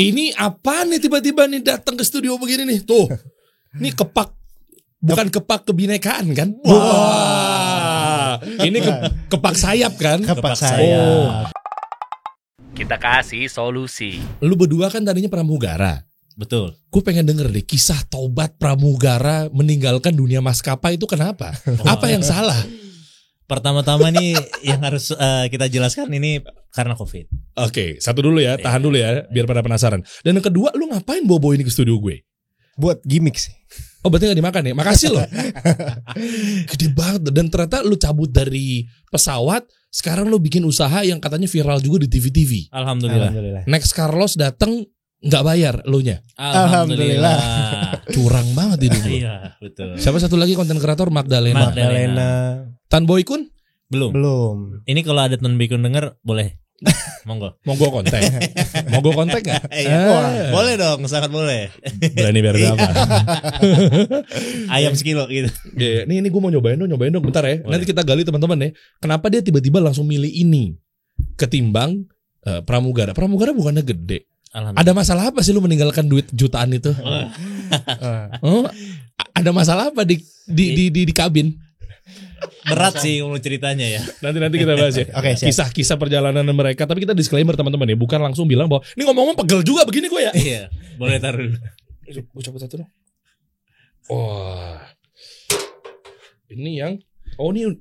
Ini apa nih tiba-tiba nih datang ke studio begini nih. Tuh. Ini kepak. Bukan kepak kebinekaan kan? Wah. Ini kepak sayap kan? Kepak sayap. Kita kasih solusi. Lu berdua kan tadinya pramugara. Betul. Gue pengen denger deh kisah tobat pramugara meninggalkan dunia maskapai itu kenapa? Apa yang salah? Pertama-tama nih yang harus kita jelaskan ini karena COVID. Oke, satu dulu ya, tahan dulu ya, biar pada penasaran. Dan yang kedua, lu ngapain bawa ini ke studio gue? Buat gimmick sih. Oh, berarti gak dimakan ya? Makasih loh. Gede banget. Dan ternyata lu cabut dari pesawat, sekarang lu bikin usaha yang katanya viral juga di TV-TV. Alhamdulillah. Next Carlos datang nggak bayar lu nya. Alhamdulillah. Curang banget hidup lu. Iya, betul. Siapa satu lagi konten kreator? Magdalena. Tan Boy Kun? Belum. Ini kalau ada Tan Boy Kun denger boleh. Monggo kontak. Monggo kontak enggak? Boleh dong, sangat boleh. Berani bayar berapa? Ayam sekilo gitu. Yeah, ini gue mau nyobain dong bentar ya. Boleh. Nanti kita gali teman-teman ya. Kenapa dia tiba-tiba langsung milih ini ketimbang pramugara? Pramugara bukannya gede. Ada masalah apa sih lu meninggalkan duit jutaan itu? Ada masalah apa di kabin? Berat sih kalau ceritanya ya. Nanti kita bahas ya. Oke, kisah perjalanan mereka. Tapi kita disclaimer teman-teman ya, bukan langsung bilang bahwa ini ngomong-ngomong pegel juga begini gue ya. Iya, boleh taruh dulu. Gue coba satu dong. Wah, ini yang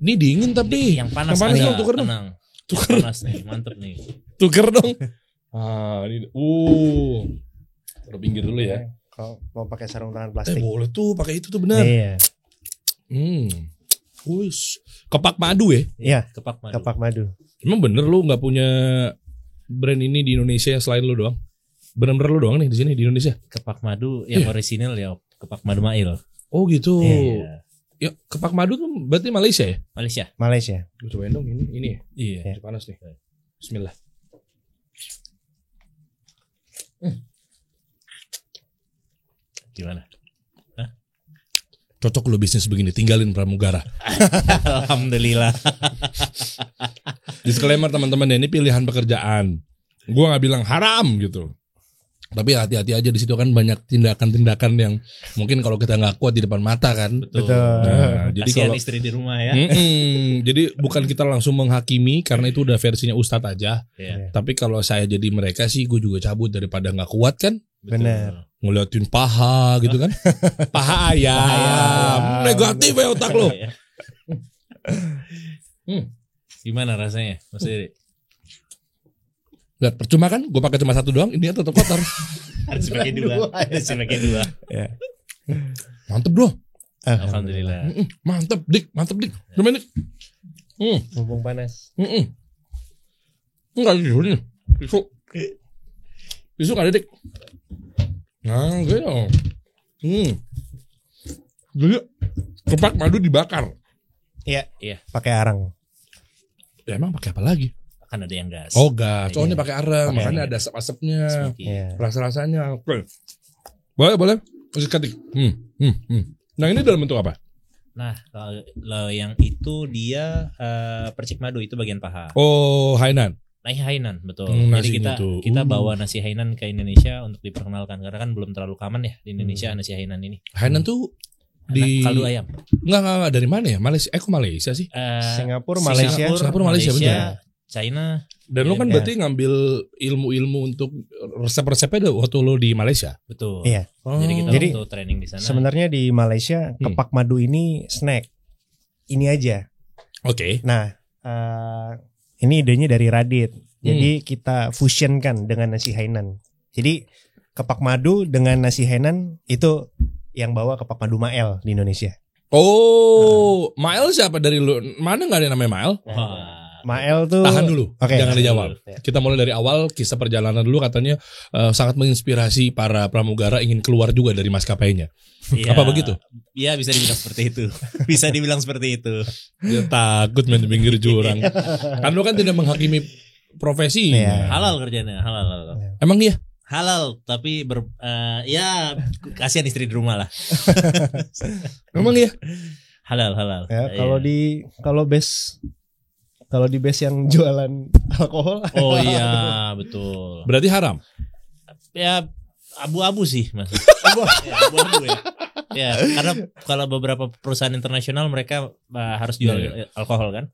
ini dingin tapi yang panas dong, tuker dong. Tuker panas nih, mantep nih. Tuker dong. Ini taruh pinggir dulu ya. Kalau mau pakai sarung tangan plastik. Boleh tuh, pakai itu tuh benar. Iya. Kepak madu ya? Iya, kepak madu. Emang bener lu nggak punya brand ini di Indonesia selain lu doang? Bener-bener lu doang nih di sini di Indonesia? Kepak madu yang orisinal ya kepak madu Mail. Oh gitu. Iya. Ya kepak madu tuh berarti Malaysia ya? Malaysia. Gue cobain dong ini ya. Iya. Panas nih. Bismillah. Gimana? Cocok lu bisnis begini, tinggalin pramugara. Alhamdulillah. Disclaimer teman-teman ya, ini pilihan pekerjaan. Gua nggak bilang haram gitu. Tapi hati-hati aja, di situ kan banyak tindakan-tindakan yang mungkin kalau kita nggak kuat di depan mata kan. Betul. Nah, jadi kalau istri di rumah ya. Jadi bukan kita langsung menghakimi karena itu udah versinya Ustadz aja. Iya. Tapi kalau saya jadi mereka sih, gue juga cabut daripada nggak kuat kan. Benar. Ngeliatin paha gitu kan. Paha ayam. Negatif ya otak lo. Gimana rasanya Mas Iri? Lihat, percuma kan gue pakai cuma satu doang, ini tetap kotor. Harus pakai dua. Ya. Mantep bro. Alhamdulillah. Mantep dik. Gimana dik? Mumpung panas. Enggak tisu nih. Tisu gak ada dik. Nah gitu. Jadi kepak madu dibakar. Iya. Pakai arang. Ya emang pakai apa lagi? Kan ada yang gas. Oh gas. Soalnya pakai arang, makanya ada asap-asapnya. Rasa-rasanya. Oke. Boleh. Sikat dik. Nah ini dalam bentuk apa? Nah kalau yang itu dia percik madu, itu bagian paha. Oh Hainan. Hainan betul. Jadi tuh. kita bawa nasi Hainan ke Indonesia untuk diperkenalkan karena kan belum terlalu common ya di Indonesia nasi Hainan ini. Hainan tuh di kaldu ayam. Enggak dari mana ya? Malaysia. Kok Malaysia sih? Singapura, Malaysia bener. China. Dan lo kan berarti ngambil ilmu-ilmu untuk resep-resepnya waktu lo di Malaysia. Betul. Iya. Jadi kita waktu training di sana. Sebenarnya di Malaysia kepak madu ini snack. Ini aja. Oke. Nah, ini idenya dari Radit. Jadi kita fusionkan dengan nasi Hainan. Jadi kepak madu dengan nasi Hainan itu yang bawa kepak madu Mael di Indonesia. Oh, Mael siapa dari lu? Mana nggak ada yang namanya Mael? Mael tuh. Tahan dulu, jangan dijawab. Ya. Kita mulai dari awal, kisah perjalanan dulu katanya sangat menginspirasi para pramugara ingin keluar juga dari maskapainya. Ya, apa begitu? Iya bisa dibilang seperti itu. Dia takut main di pinggir jurang. Kan lu kan tidak menghakimi profesi. Ya. Halal kerjanya, halal. Emang iya? Halal, tapi ya kasihan istri di rumah lah. Emang iya? Halal. Ya, kalau di base yang jualan alkohol. Oh iya, betul. Berarti haram. Ya abu-abu sih Mas. Ya, abu-abu ya. Ya, karena kalau beberapa perusahaan internasional mereka harus jual alkohol kan.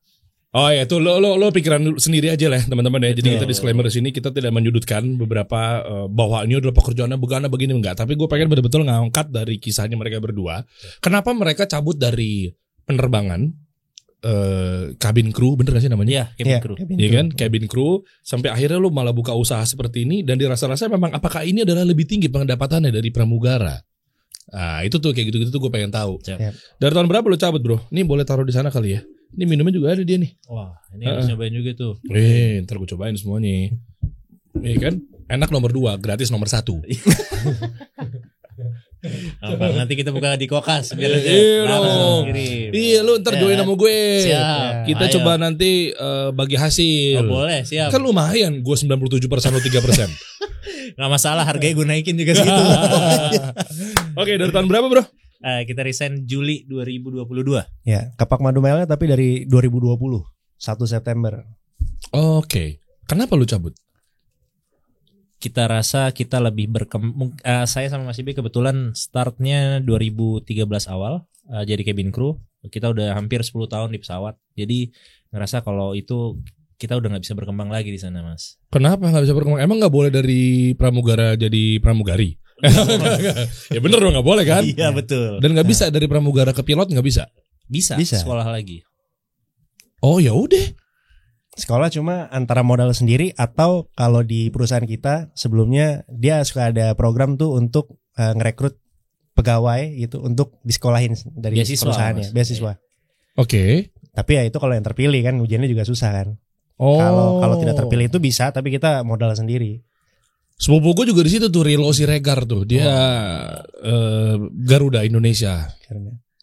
Oh ya, itu lo pikiran sendiri aja lah teman-teman ya. Jadi kita disclaimer di sini, kita tidak menyudutkan beberapa bahwa ini adalah pekerjaannya begini enggak. Tapi gue pengen betul-betul ngangkat dari kisahnya mereka berdua. Kenapa mereka cabut dari penerbangan cabin crew, bener gak sih namanya? Iya, cabin crew. Iya kan, cabin crew, sampai akhirnya lu malah buka usaha seperti ini dan dirasa-rasa memang apakah ini adalah lebih tinggi pendapatannya dari pramugara? Nah, itu tuh kayak gitu-gitu tuh gue pengen tahu. Dari tahun berapa lu cabut, bro? Ini boleh taruh di sana kali ya. Ini minumnya juga ada dia nih. Wah, ini harus nyobain juga tuh. Ntar gue cobain semuanya. Iya kan? Enak nomor 2, gratis nomor 1. Abang, nanti kita buka di Kokas biar aja. Iya dong. Iya, lu ntar join sama gue. Siap. Kita coba nanti bagi hasil. Oh, boleh, siap. Kan lumayan, gue 97% lo 3%. Gak masalah, harganya gue naikin juga segitu. Oke, dari tahun berapa, bro? Kita resign Juli 2022. Ya, Kapak Madu Maelnya tapi dari 2020, 1 September. Oke. Kenapa lu cabut? Kita rasa kita lebih berkembang. Saya sama Mas Ibe kebetulan startnya 2013 awal jadi cabin crew. Kita udah hampir 10 tahun di pesawat. Jadi ngerasa kalau itu kita udah nggak bisa berkembang lagi di sana, Mas. Kenapa nggak bisa berkembang? Emang nggak boleh dari pramugara jadi pramugari? Ya bener dong, nggak boleh kan? Iya betul. Dan nggak bisa dari pramugara ke pilot, nggak bisa? Bisa. Sekolah lagi. Oh ya udah. Sekolah cuma antara modal sendiri atau kalau di perusahaan kita sebelumnya dia suka ada program tuh untuk ngerekrut pegawai gitu untuk disekolahin dari perusahaannya, beasiswa. Oke. Tapi ya itu kalau yang terpilih kan ujiannya juga susah kan. Oh. Kalau tidak terpilih itu bisa, tapi kita modal sendiri. Sepupu gue juga di situ tuh, Rilo Siregar tuh. Dia Garuda Indonesia.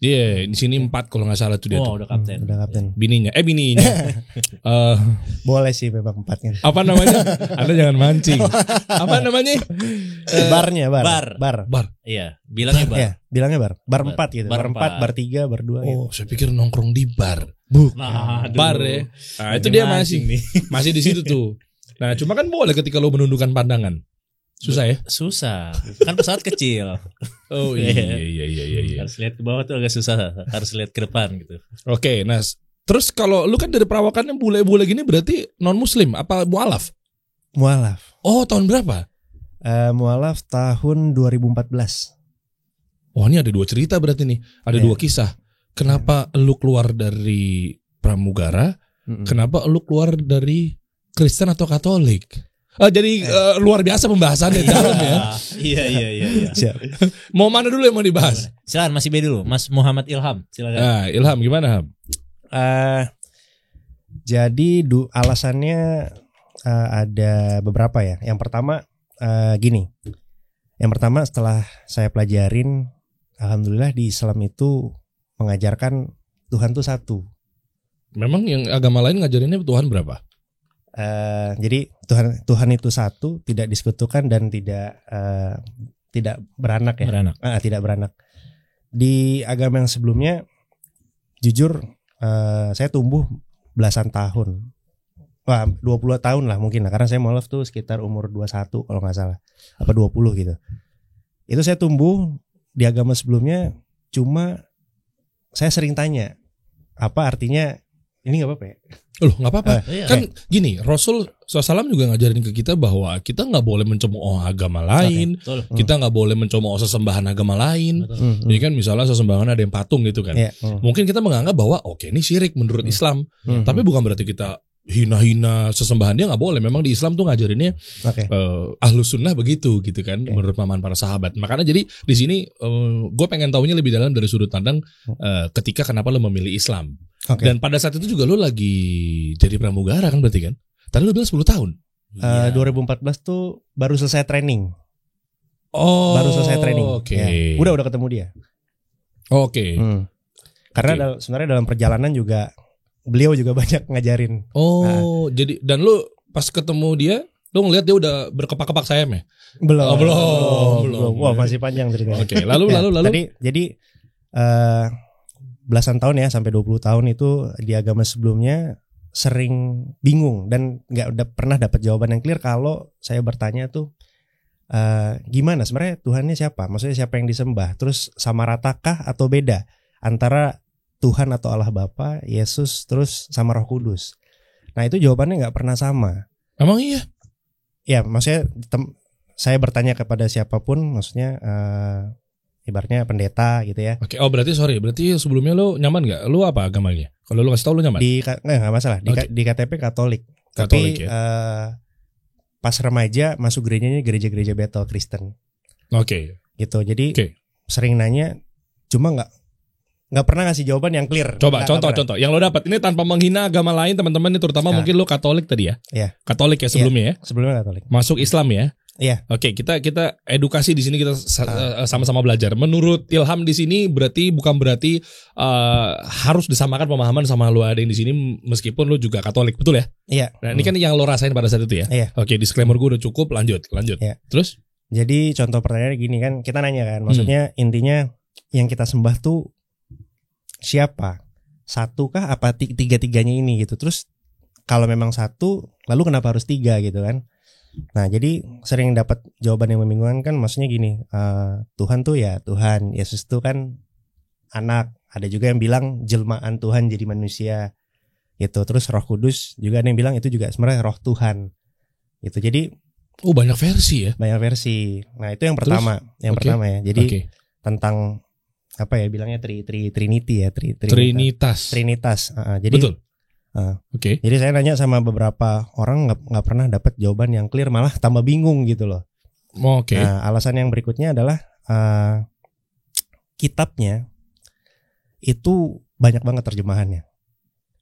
Dia di sini 4 kalau nggak salah tuh dia. Oh, udah kapten. Bininya. Boleh sih memang 4-nya. Apa namanya? Anda jangan mancing. Apa namanya? Barnya Bar. Iya, bilangnya bar. Iya, bilangnya bar. Bar 4 gitu. Bar 4, bar 3, bar 2 gitu. Oh, saya pikir nongkrong di bar. Nah, Bar ya. Nah, itu dia masih di situ tuh. Nah, cuma kan boleh ketika lo menundukkan pandangan. Susah ya? Susah. Kan pesawat kecil. Oh iya. Harus lihat ke bawah tuh agak susah. Harus lihat ke depan gitu. Oke, nah terus kalau lu kan dari perawakannya bule-bule gini berarti non muslim apa mualaf? Mualaf. Oh, tahun berapa? Mualaf tahun 2014. Oh, ini ada 2 cerita berarti nih. Ada 2 kisah. Kenapa lu keluar dari pramugara? Kenapa lu keluar dari Kristen atau Katolik? Jadi luar biasa pembahasannya dalam ya. Iya. Mau mana dulu yang mau dibahas? Silakan Mas Ibe dulu, Mas Muhammad Ilham. Silakan. Nah, Ilham gimana, Ham? Jadi alasannya ada beberapa ya. Yang pertama gini. Yang pertama setelah saya pelajarin, alhamdulillah di Islam itu mengajarkan Tuhan tuh satu. Memang yang agama lain ngajarinnya Tuhan berapa? Jadi Tuhan itu satu, tidak disekutukan dan tidak beranak ya. Tidak beranak. Di agama yang sebelumnya, jujur saya tumbuh belasan tahun, 20 tahun lah mungkin lah, karena saya mualaf tuh sekitar umur 21 kalau nggak salah, apa 20 gitu. Itu saya tumbuh di agama sebelumnya, cuma saya sering tanya apa artinya. Ini gak apa-apa ya? Loh gak apa-apa. Kan gini, Rasul SAW juga ngajarin ke kita bahwa kita gak boleh mencemooh agama lain. Kita gak boleh mencemooh sesembahan agama lain. Jadi kan misalnya sesembahan ada yang patung gitu kan. Mungkin kita menganggap bahwa oke, ini syirik menurut Islam. Tapi bukan berarti kita hina-hina sesembahan, dia gak boleh. Memang di Islam tuh ngajarinnya Ahlus Sunnah begitu gitu kan, menurut pemahaman para sahabat. Makanya jadi di sini gue pengen tahunya lebih dalam dari sudut pandang ketika kenapa lo memilih Islam. Dan pada saat itu juga lo lagi jadi pramugara kan berarti kan? Tadi lo bilang 10 tahun. 2014 tuh baru selesai training. Oh, baru selesai training. Oke. Ya, udah ketemu dia. Oke. Karena sebenarnya dalam perjalanan juga beliau juga banyak ngajarin. Oh, jadi dan lu pas ketemu dia, lu ngeliat dia udah berkepak-kepak sayap ya? Belum. Belum. Wah, masih panjang ceritanya. Oke, lalu. Jadi belasan tahun ya, sampai 20 tahun itu di agama sebelumnya sering bingung dan nggak pernah dapat jawaban yang clear kalau saya bertanya tuh gimana sebenarnya Tuhannya siapa? Maksudnya siapa yang disembah? Terus sama ratakah atau beda antara Tuhan atau Allah Bapa, Yesus, terus sama Roh Kudus? Nah itu jawabannya nggak pernah sama. Emang iya? Ya maksudnya saya bertanya kepada siapapun, maksudnya ibaratnya pendeta gitu ya. Oke, berarti sebelumnya lu nyaman nggak? Lu apa agamanya? Kalau lu kasih tau lu nyaman? Nggak masalah. Di KTP Katolik. Katolik, tapi pas remaja masuk gereja-gereja Bethel Kristen. Oke. Gitu. Jadi sering nanya, cuma nggak pernah ngasih jawaban yang clear. Coba contoh yang lo dapat ini tanpa menghina agama lain teman-teman, ini terutama mungkin lo Katolik tadi ya. Iya. Katolik ya sebelumnya ya. Sebelumnya Katolik. Masuk Islam ya. Iya. Oke, kita edukasi di sini, kita sama-sama belajar. Menurut Ilham di sini bukan berarti harus disamakan pemahaman sama lo ada yang di sini meskipun lo juga Katolik, betul ya? Iya. Nah, ini kan yang lo rasain pada saat itu ya. Iya. Oke, disclaimer gue udah cukup, lanjut. Iya. Terus? Jadi contoh pertanyaannya gini kan, kita nanya kan, maksudnya intinya yang kita sembah tuh siapa? Satu kah apa tiga-tiganya ini gitu. Terus kalau memang satu, lalu kenapa harus tiga gitu kan? Nah jadi sering dapat jawaban yang membingungkan kan, maksudnya gini, Tuhan tuh ya Tuhan, Yesus tuh kan anak. Ada juga yang bilang jelmaan Tuhan jadi manusia gitu. Terus Roh Kudus juga ada yang bilang itu juga sebenarnya Roh Tuhan gitu. Jadi banyak versi ya. Banyak versi. Nah itu yang pertama. Pertama ya. Jadi tentang apa ya bilangnya Trinity ya. Trinitas. Jadi betul. Jadi saya nanya sama beberapa orang nggak pernah dapat jawaban yang clear, malah tambah bingung gitu loh. Nah alasan yang berikutnya adalah kitabnya itu banyak banget terjemahannya.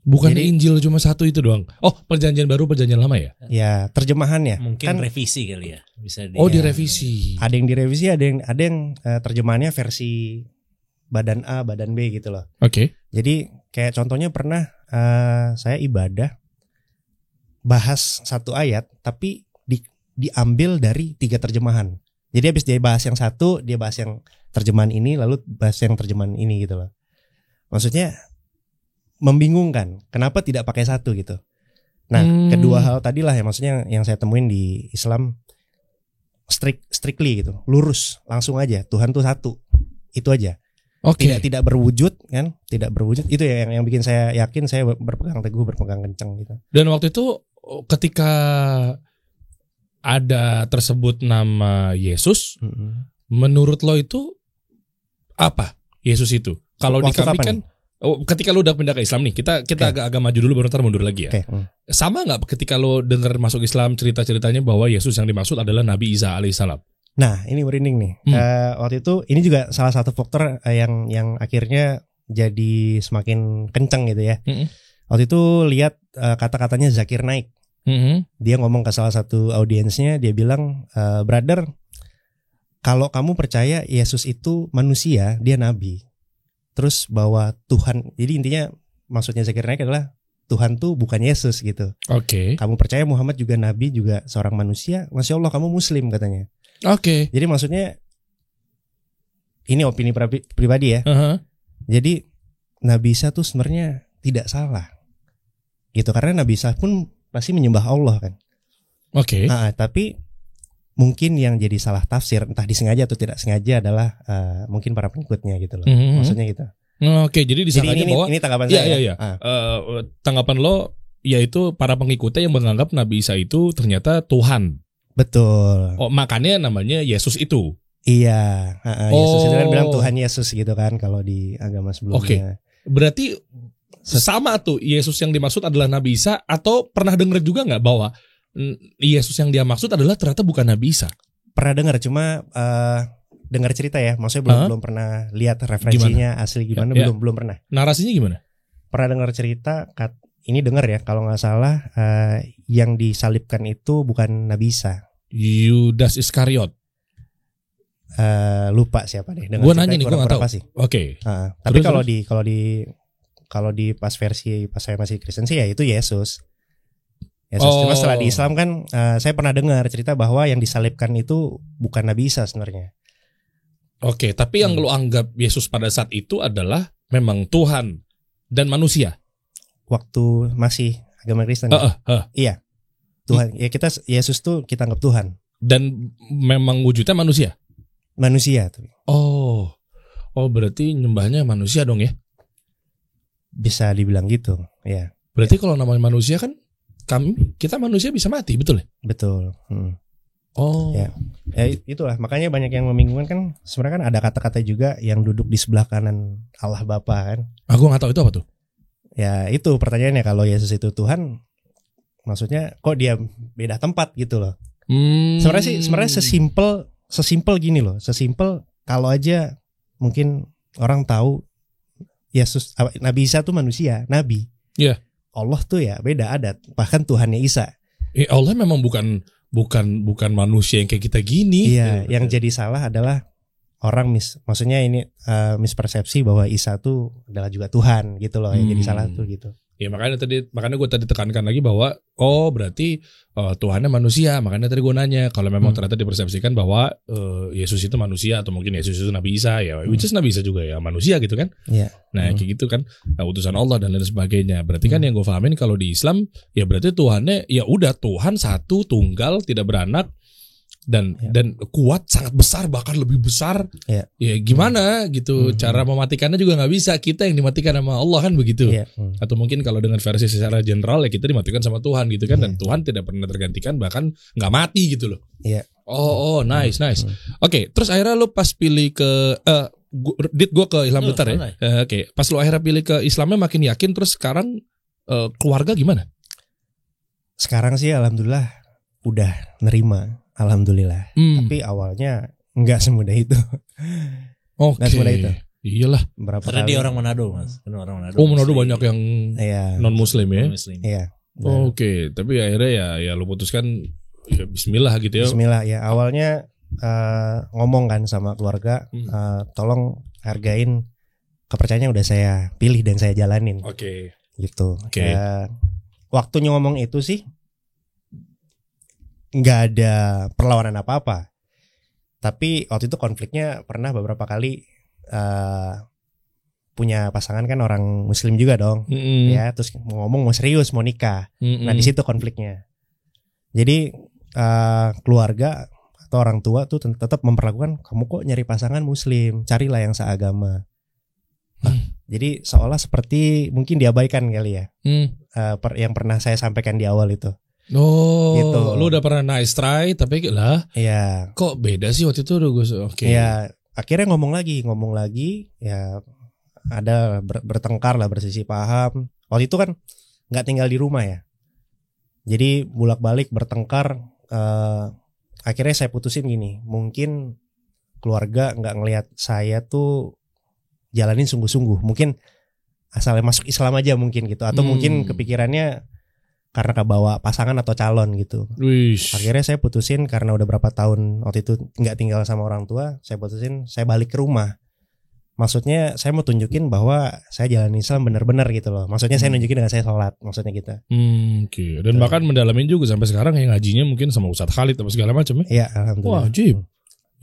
Bukan jadi, Injil cuma satu itu doang. Perjanjian baru, perjanjian lama ya? Ya terjemahannya. Mungkin kan revisi kali ya. Bisa direvisi. Ada yang direvisi, ada yang terjemahannya versi badan A, badan B gitu loh. Oke. Jadi kayak contohnya pernah saya ibadah bahas satu ayat tapi diambil dari 3 terjemahan. Jadi habis dia bahas yang satu, dia bahas yang terjemahan ini, lalu bahas yang terjemahan ini gitu loh. Maksudnya membingungkan, kenapa tidak pakai satu gitu. Nah, kedua hal tadilah ya, maksudnya yang saya temuin di Islam strictly gitu, lurus, langsung aja Tuhan tuh satu. Itu aja. Tidak berwujud kan, tidak berwujud. Itu ya yang bikin saya yakin, saya berpegang teguh, berpegang kencang gitu. Dan waktu itu ketika ada tersebut nama Yesus, menurut lo itu apa Yesus itu? Kalau di kami kan ketika lo udah pindah ke Islam nih, kita agak maju dulu baru ntar mundur lagi ya. Sama nggak ketika lo dengar masuk Islam cerita-ceritanya bahwa Yesus yang dimaksud adalah Nabi Isa alaihissalam? Nah ini merinding nih. Waktu itu ini juga salah satu faktor yang akhirnya jadi semakin kencang gitu ya. Waktu itu lihat kata-katanya Zakir Naik. Dia ngomong ke salah satu audiensnya, dia bilang, brother, kalau kamu percaya Yesus itu manusia, dia nabi. Terus bahwa Tuhan, jadi intinya maksudnya Zakir Naik adalah Tuhan tuh bukan Yesus gitu. Kamu percaya Muhammad juga nabi, juga seorang manusia, Masya Allah kamu muslim katanya. Jadi maksudnya ini opini pribadi ya. Jadi Nabi Isa tuh sebenarnya tidak salah gitu, karena Nabi Isa pun pasti menyembah Allah kan. Tapi mungkin yang jadi salah tafsir, entah disengaja atau tidak sengaja, adalah mungkin para pengikutnya gitu loh. Maksudnya gitu. Jadi disangkanya bahwa ini tanggapan saya. Iya. Tanggapan lo yaitu para pengikutnya yang menganggap Nabi Isa itu ternyata Tuhan. Betul. Makanya namanya Yesus itu. Iya, Yesus itu kan bilang Tuhan Yesus gitu kan kalau di agama sebelumnya. Berarti sama tuh Yesus yang dimaksud adalah Nabi Isa, atau pernah dengar juga nggak bahwa Yesus yang dia maksud adalah ternyata bukan Nabi Isa? Pernah dengar, cuma dengar cerita ya, maksudnya belum pernah lihat referensinya asli gimana, belum pernah. Narasinya gimana? Pernah dengar cerita, ini dengar ya kalau nggak salah, yang disalibkan itu bukan Nabi Isa. Yudas Iskariot. Lupa siapa deh. Gue nanya nih, gue nggak tahu. Tapi kalau di pas saya masih Kristen sih ya itu Yesus. Cuma setelah di Islam kan saya pernah dengar cerita bahwa yang disalibkan itu bukan Nabi Isa sebenarnya. Tapi yang lo anggap Yesus pada saat itu adalah memang Tuhan dan manusia. Waktu masih agama Kristen. Iya. Tuhan. Ya Yesus tuh kita anggap Tuhan. Dan memang wujudnya manusia. Manusia tuh. Oh berarti nyembahnya manusia dong ya? Bisa dibilang gitu, ya. Berarti kalau namanya manusia kan kita manusia bisa mati, betul ya? Betul. Oh. Ya itulah makanya banyak yang membingungkan kan. Sebenarnya kan ada kata-kata juga yang duduk di sebelah kanan Allah Bapa kan. Aku nggak tahu itu apa tuh. Ya itu pertanyaannya, kalau Yesus itu Tuhan, maksudnya kok dia beda tempat gitu loh. Sebenarnya sesimpel gini loh. Sesimpel kalau aja mungkin orang tahu Yesus, Nabi Isa tuh manusia, nabi. Iya. Allah tuh ya beda adat, bahkan Tuhannya Isa. Allah memang bukan manusia yang kayak kita gini. Iya, yang jadi salah adalah orang maksudnya ini mispersepsi bahwa Isa tuh adalah juga Tuhan gitu loh, yang jadi salah tuh gitu. Ya makanya gue tadi tekankan lagi bahwa berarti Tuhannya manusia. Makanya tadi gue nanya kalau memang ternyata dipersepsikan bahwa Yesus itu manusia atau mungkin Yesus itu Nabi Isa ya, which is Nabi Isa juga ya manusia gitu kan. Iya. Nah kayak gitu kan, utusan Allah dan lain sebagainya. Berarti kan yang gue pahamin kalau di Islam ya berarti Tuhannya ya udah Tuhan satu tunggal tidak beranak dan kuat, sangat besar, bahkan lebih besar. Ya gimana gitu cara mematikannya juga nggak bisa, kita yang dimatikan sama Allah kan begitu. Atau mungkin kalau dengan versi secara general ya kita dimatikan sama Tuhan gitu kan. Dan Tuhan tidak pernah tergantikan, bahkan nggak mati gitu loh. Nice. Oke, terus akhirnya lo pas pilih ke gue ke Ilham bentar ya. Oke, pas lo akhirnya pilih ke Islamnya makin yakin. Terus sekarang keluarga gimana? Sekarang sih alhamdulillah udah nerima. Alhamdulillah. Tapi awalnya nggak semudah itu. Nggak semudah itu. Iyalah. Karena dia orang Manado, Mas. Orang Manado. Manado banyak yang non Muslim ya. Iya. Oke. Tapi akhirnya ya lu putuskan ya Bismillah gitu ya. Bismillah ya. Awalnya ngomong kan sama keluarga, tolong hargain kepercayaan udah saya pilih dan saya jalanin. Oke. Gitu. Waktunya ngomong itu sih nggak ada perlawanan apa-apa. Tapi waktu itu konfliknya pernah beberapa kali, punya pasangan kan orang Muslim juga dong, ya. Terus mau serius mau nikah. Nah di situ konfliknya. Jadi keluarga atau orang tua tuh tetap memperlakukan kamu kok nyari pasangan Muslim, carilah yang seagama. Jadi seolah seperti mungkin diabaikan kali ya, yang pernah saya sampaikan di awal itu. Gitu. Lu udah pernah nice try tapi lah. Iya. Kok beda sih waktu itu udah gue. Oke. Ya, akhirnya ngomong lagi ya ada bertengkar lah, bersisi paham. Waktu itu kan nggak tinggal di rumah ya. Jadi bolak-balik bertengkar. Akhirnya saya putusin gini, mungkin keluarga nggak ngelihat saya tuh jalanin sungguh-sungguh. Mungkin asalnya masuk Islam aja mungkin gitu, atau mungkin kepikirannya karena kebawa pasangan atau calon gitu. Akhirnya saya putusin karena udah berapa tahun waktu itu nggak tinggal sama orang tua, saya putusin saya balik ke rumah. Maksudnya saya mau tunjukin bahwa saya jalan Islam benar-benar gitu loh. Maksudnya saya nunjukin dengan saya sholat, maksudnya gitu. Oke. Dan bahkan mendalamin juga sampai sekarang yang ngajinya mungkin sama Ustadz Khalid atau segala macam ya. Iya, alhamdulillah. Wah, Jib.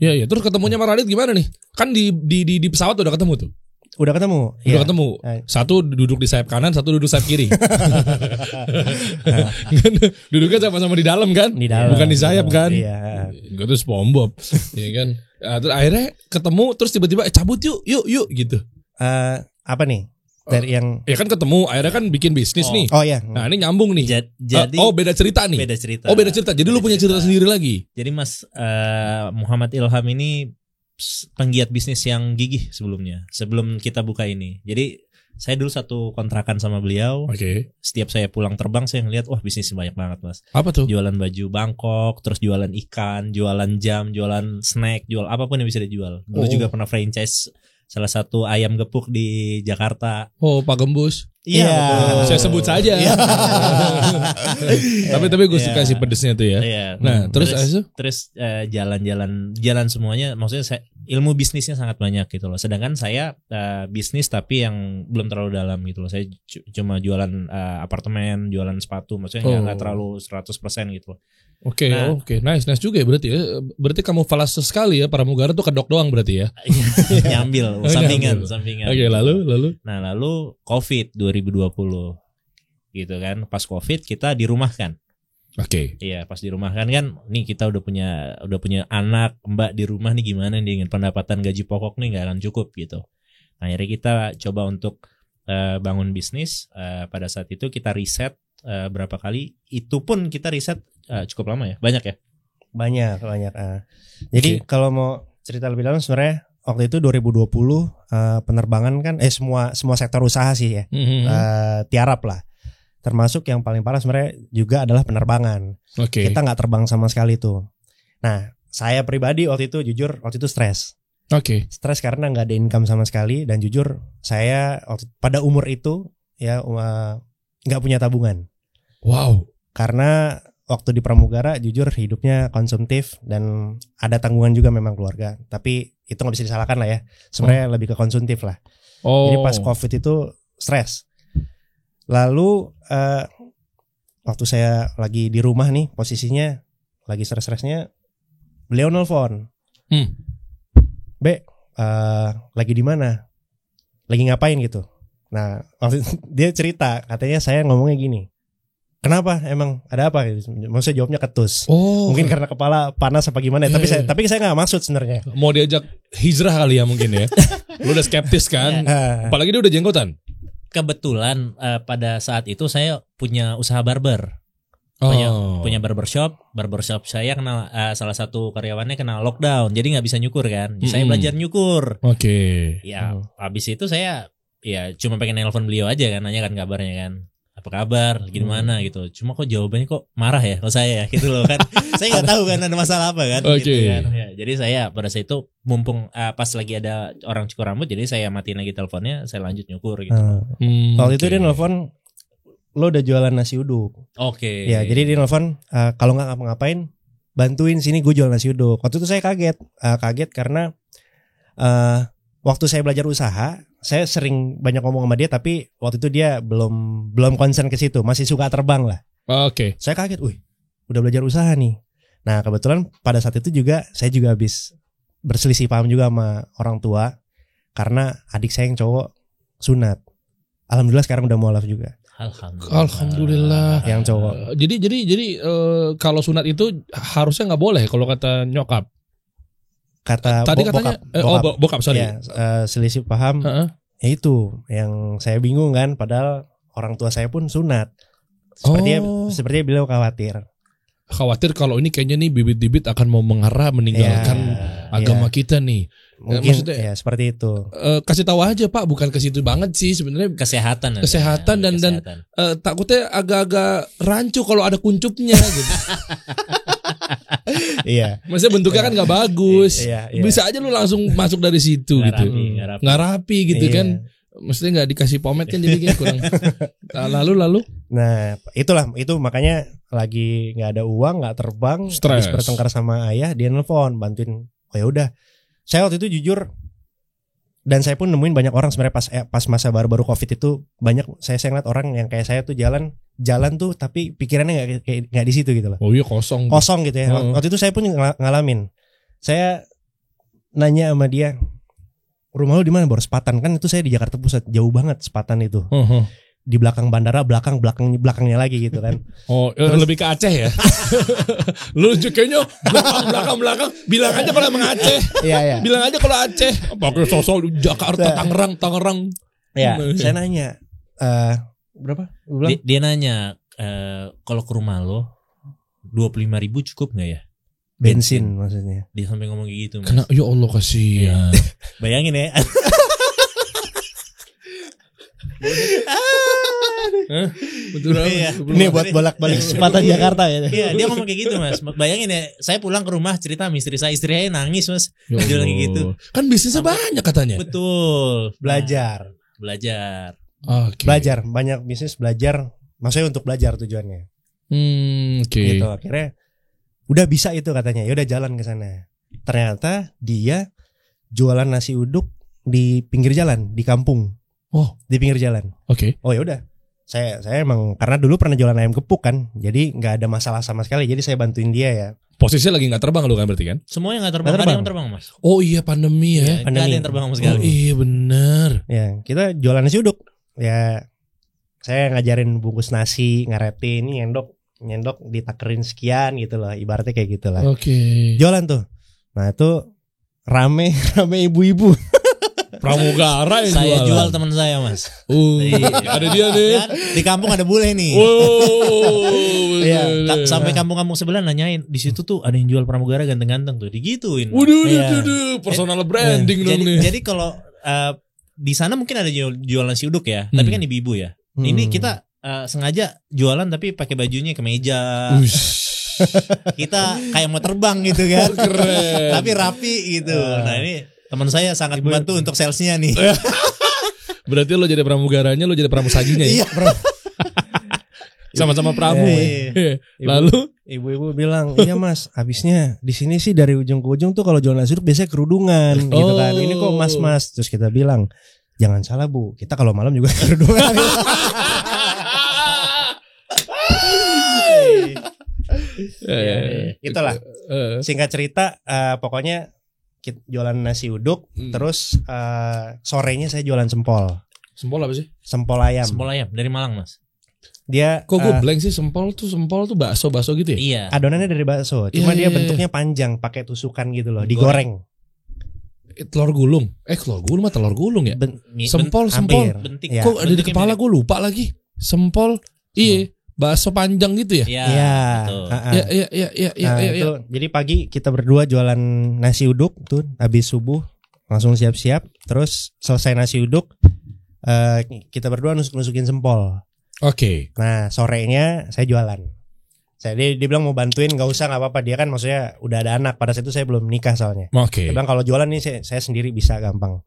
Ya. Terus ketemunya sama Radit gimana nih? Kan di pesawat udah ketemu tuh. Udah ketemu. Udah ketemu. Satu duduk di sayap kanan, satu duduk sayap kiri. Duduknya sama-sama di dalam kan? Di dalam. Bukan di sayap kan? Iya. Gue tuh SpongeBob. Iya kan? Terus akhirnya ketemu, terus tiba-tiba cabut yuk gitu. Apa nih? Dari yang ya kan ketemu, akhirnya kan bikin bisnis nih. Oh iya. Nah ini nyambung nih. Jadi beda cerita nih. Beda cerita. Oh beda cerita. Jadi lu punya cerita sendiri lagi. Jadi Mas Muhammad Ilham ini penggiat bisnis yang gigih sebelumnya. Sebelum kita buka ini. Jadi saya dulu satu kontrakan sama beliau. Oke. Setiap saya pulang terbang saya ngeliat wah bisnis banyak banget Mas. Apa tuh? Jualan baju Bangkok, terus jualan ikan, jualan jam, jualan snack, jual apapun yang bisa dijual. Dulu juga pernah franchise salah satu ayam gepuk di Jakarta. Oh, Pak Gembus. Iya. Saya sebut saja. Tapi gue suka sih pedesnya tuh ya. Iya. Nah, terus jalan semuanya, maksudnya ilmu bisnisnya sangat banyak gitu loh. Sedangkan saya bisnis tapi yang belum terlalu dalam gitu loh. Saya cuma jualan apartemen, jualan sepatu, maksudnya nggak terlalu 100% gitu loh. Oke, nice juga ya berarti ya. Berarti kamu falas sekali ya, pramugara tuh kedok doang berarti ya. Nyambil, sampingan. Oke, lalu. Nah, lalu Covid 2020 gitu kan. Pas Covid kita dirumahkan. Oke. Iya, pas di rumah kan nih kita udah punya anak, Mbak di rumah nih gimana nih dengan pendapatan gaji pokok nih nggak akan cukup gitu. Nah, akhirnya kita coba untuk bangun bisnis. Pada saat itu kita riset berapa kali. Itu pun kita riset cukup lama ya, banyak ya. Banyak. Jadi kalau mau cerita lebih dalam sebenarnya waktu itu 2020 penerbangan kan semua sektor usaha sih ya tiarap lah. Termasuk yang paling parah sebenarnya juga adalah penerbangan. Kita nggak terbang sama sekali tuh. Nah, saya pribadi waktu itu jujur stres. Stres karena nggak ada income sama sekali, dan jujur saya pada umur itu ya nggak punya tabungan. Wow. Karena waktu di pramugara jujur hidupnya konsumtif dan ada tanggungan juga memang keluarga. Tapi itu nggak bisa disalahkan lah ya. Sebenarnya lebih ke konsumtif lah. Jadi pas COVID itu stres. Lalu waktu saya lagi di rumah nih, posisinya lagi stres-stresnya, beliau nelfon. Be, lagi di mana? Lagi ngapain gitu? Nah, waktu dia cerita, katanya saya ngomongnya gini. Kenapa? Emang ada apa? Maksudnya jawabnya ketus. Mungkin karena kepala panas apa gimana? Tapi saya nggak maksud sebenarnya. Mau diajak hijrah kali ya mungkin ya. Lu udah skeptis kan? Apalagi dia udah jenggotan. Kebetulan pada saat itu saya punya usaha barber. Punya barbershop saya kenal salah satu karyawannya kena lockdown, jadi nggak bisa nyukur kan. Saya belajar nyukur. Ya, habis itu saya ya cuma pengen nelpon beliau aja kan, nanya kan kabarnya kan. Apa kabar, gimana gitu. Cuma kok jawabannya kok marah ya kalau saya ya gitu loh kan. Saya nggak tahu kan ada masalah apa kan gitu kan. Ya, jadi saya pada saat itu mumpung pas lagi ada orang cukur rambut, jadi saya matiin lagi teleponnya, saya lanjut nyukur gitu. Waktu itu dia nelfon, lo udah jualan nasi uduk. Ya, jadi dia nelfon, kalau nggak ngapa-ngapain bantuin sini gue jual nasi uduk. Waktu itu saya kaget karena waktu saya belajar usaha, saya sering banyak ngomong sama dia, tapi waktu itu dia belum concern ke situ, masih suka terbang lah. Saya kaget, udah belajar usaha nih. Nah, kebetulan pada saat itu juga saya juga habis berselisih paham juga sama orang tua karena adik saya yang cowok sunat. Alhamdulillah sekarang udah mualaf juga. Alhamdulillah. Yang cowok. Jadi kalau sunat itu harusnya nggak boleh kalau kata nyokap. Tadi katanya bokap sorry. Ya, selisih paham. Ya itu yang saya bingung kan, padahal orang tua saya pun sunat. Sepertinya beliau khawatir kalau ini kayaknya nih bibit-bibit akan mau mengarah meninggalkan agama kita nih. Mungkin maksudnya, ya seperti itu. Kasih tahu aja Pak, bukan ke situ banget sih sebenarnya. Kesehatan dan takutnya agak-agak rancu kalau ada kuncupnya gitu. Iya. Maksudnya bentuknya kan nggak bagus. Bisa aja lu langsung masuk dari situ gitu. Nggak rapi gitu kan. Maksudnya nggak dikasih pomade kan, jadi kayak kurang. Lalu. Nah, itu makanya lagi nggak ada uang, nggak terbang, habis bertengkar sama ayah, dia nelfon bantuin. Oh ya udah. Saya waktu itu jujur, dan saya pun nemuin banyak orang sebenarnya pas masa baru-baru COVID itu, banyak saya ngeliat orang yang kayak saya tuh jalan tuh tapi pikirannya nggak di situ gitu loh. Oh iya, kosong gitu ya. Waktu itu saya pun ngalamin. Saya nanya sama dia, rumah lu di mana? Baru Sepatan, kan itu saya di Jakarta Pusat, jauh banget Sepatan itu. Di belakang bandara, belakangnya lagi gitu kan. Terus, lebih ke Aceh ya. Lu kayaknya belakang bilang aja kalau emang Aceh. Iya. Bilang aja kalau Aceh. Pakai sosok Jakarta, Tangerang. Ya, saya nanya berapa? Dia nanya kalau ke rumah lo 25.000 cukup nggak ya? Bensin maksudnya. Dia sampai ngomong kayak gitu. Mas. Ya Allah kasihan. Bayangin ya. Betul. Ini buat bolak-balik Sepatan Jakarta ya. Iya, dia ngomong kayak gitu Mas. Bayangin ya, saya pulang ke rumah cerita sama istri saya nangis Mas. Dia bilang kayak gitu. Kan bisnisnya banyak katanya. Betul. Belajar. Belajar banyak bisnis belajar. Maksudnya untuk belajar tujuannya. Gitu, akhirnya udah bisa itu katanya. Ya udah jalan ke sana. Ternyata dia jualan nasi uduk di pinggir jalan, di kampung. Di pinggir jalan. Oh ya udah. Saya emang karena dulu pernah jualan ayam gepuk kan, jadi nggak ada masalah sama sekali. Jadi saya bantuin dia ya. Posisinya lagi nggak terbang lu kan berarti kan? Semuanya nggak terbang. Ada yang terbang Mas. Oh iya, pandemi ya. Nggak ada yang terbang sama sekali. Oh iya benar. Ya kita jualan nasi uduk. Ya saya ngajarin bungkus nasi, ngaretin, nyendok. nyendok ditakerin sekian gitu loh, ibaratnya kayak gitu lah. Oke. Jualan tuh. Nah itu rame ibu-ibu. Pramugara yang Saya jualan. jual teman saya, Mas. Ada dia nih. Kan? Di kampung ada bule nih. Wow. Iya. Sampai kampung-kampung sebelah nanyain, di situ tuh ada yang jual pramugara ganteng-ganteng tuh, digituin. Waduh, personal branding dong nih. Jadi kalau di sana mungkin ada jual nasi uduk ya, tapi kan ibu-ibu ya. Ini kita sengaja jualan tapi pakai bajunya kemeja. Kita kayak mau terbang gitu kan. Keren. Tapi rapi gitu. Nah ini teman saya sangat membantu untuk salesnya nih. Berarti lo jadi pramugaranya, lo jadi pramusajinya ya? Iya. Sama-sama pramu. Iya. Lalu Ibu-ibu bilang, iya mas, habisnya di sini sih dari ujung ke ujung tuh kalau jualan nasi uduk biasanya kerudungan gitu kan. Ini kok mas. Terus kita bilang, jangan salah bu, kita kalau malam juga kerudungan. Itulah. Singkat cerita, pokoknya kita jualan nasi uduk, terus sorenya saya jualan sempol. Sempol apa sih? Sempol ayam. Sempol ayam dari Malang, Mas. Dia Kok gue blank sih, sempol tuh bakso gitu ya? Iya. adonannya dari bakso, cuma Iya, dia iya, bentuknya panjang, pakai tusukan gitu loh, digoreng. Telur gulung. Telur gulung mah telur gulung ya? Sempol. hampir. Bentik. Ya. Kok ada di kepala gue lupa lagi. Sempol. Iya, bakso panjang gitu ya? Iya. Iya. betul. Iya. Nah, itu, jadi pagi kita berdua jualan nasi uduk tuh, habis subuh langsung siap-siap, terus selesai nasi uduk kita berdua nusuk-nusukin sempol. Oke. Nah sorenya saya jualan. Dia bilang mau bantuin, nggak usah, nggak apa-apa. Dia kan maksudnya udah ada anak, pada saat itu saya belum nikah soalnya. Oke. Dia bilang kalau jualan nih saya sendiri bisa gampang.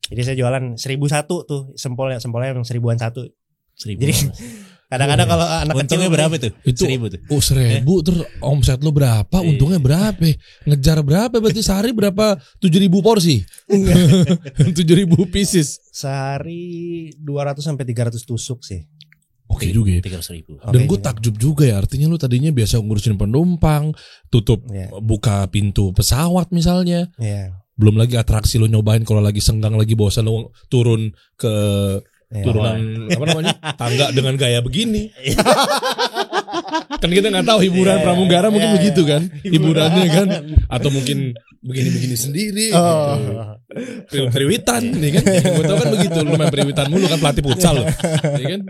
Jadi saya jualan 1.001 tuh sembolnya yang 1.000-an satu. 1000. Jadi kadang-kadang kalau anak kecil Untungnya berapa tuh? Itu 1000 tuh. 1.000 terus omset lo berapa? Untungnya berapa? Ngejar berapa? Berarti sehari berapa? 7.000 porsi. 7.000 pieces. sehari 200 sampai 300 tusuk sih. Oke juga ya. 300.000. Dan gue takjub juga ya, artinya lu tadinya biasa ngurusin penumpang, tutup buka pintu pesawat misalnya. Iya. Belum lagi atraksi lu nyobain kalau lagi senggang, lagi bosan lu turun ke turunan apa namanya? Tangga dengan gaya begini. Kan kita nggak tahu hiburan pramugara mungkin begitu kan, hiburannya kan, atau mungkin begini sendiri. Periwitan nih kan, gue tau kan begitu, lu main periwitan mulu kan, pelatih futsal lo, ya kan,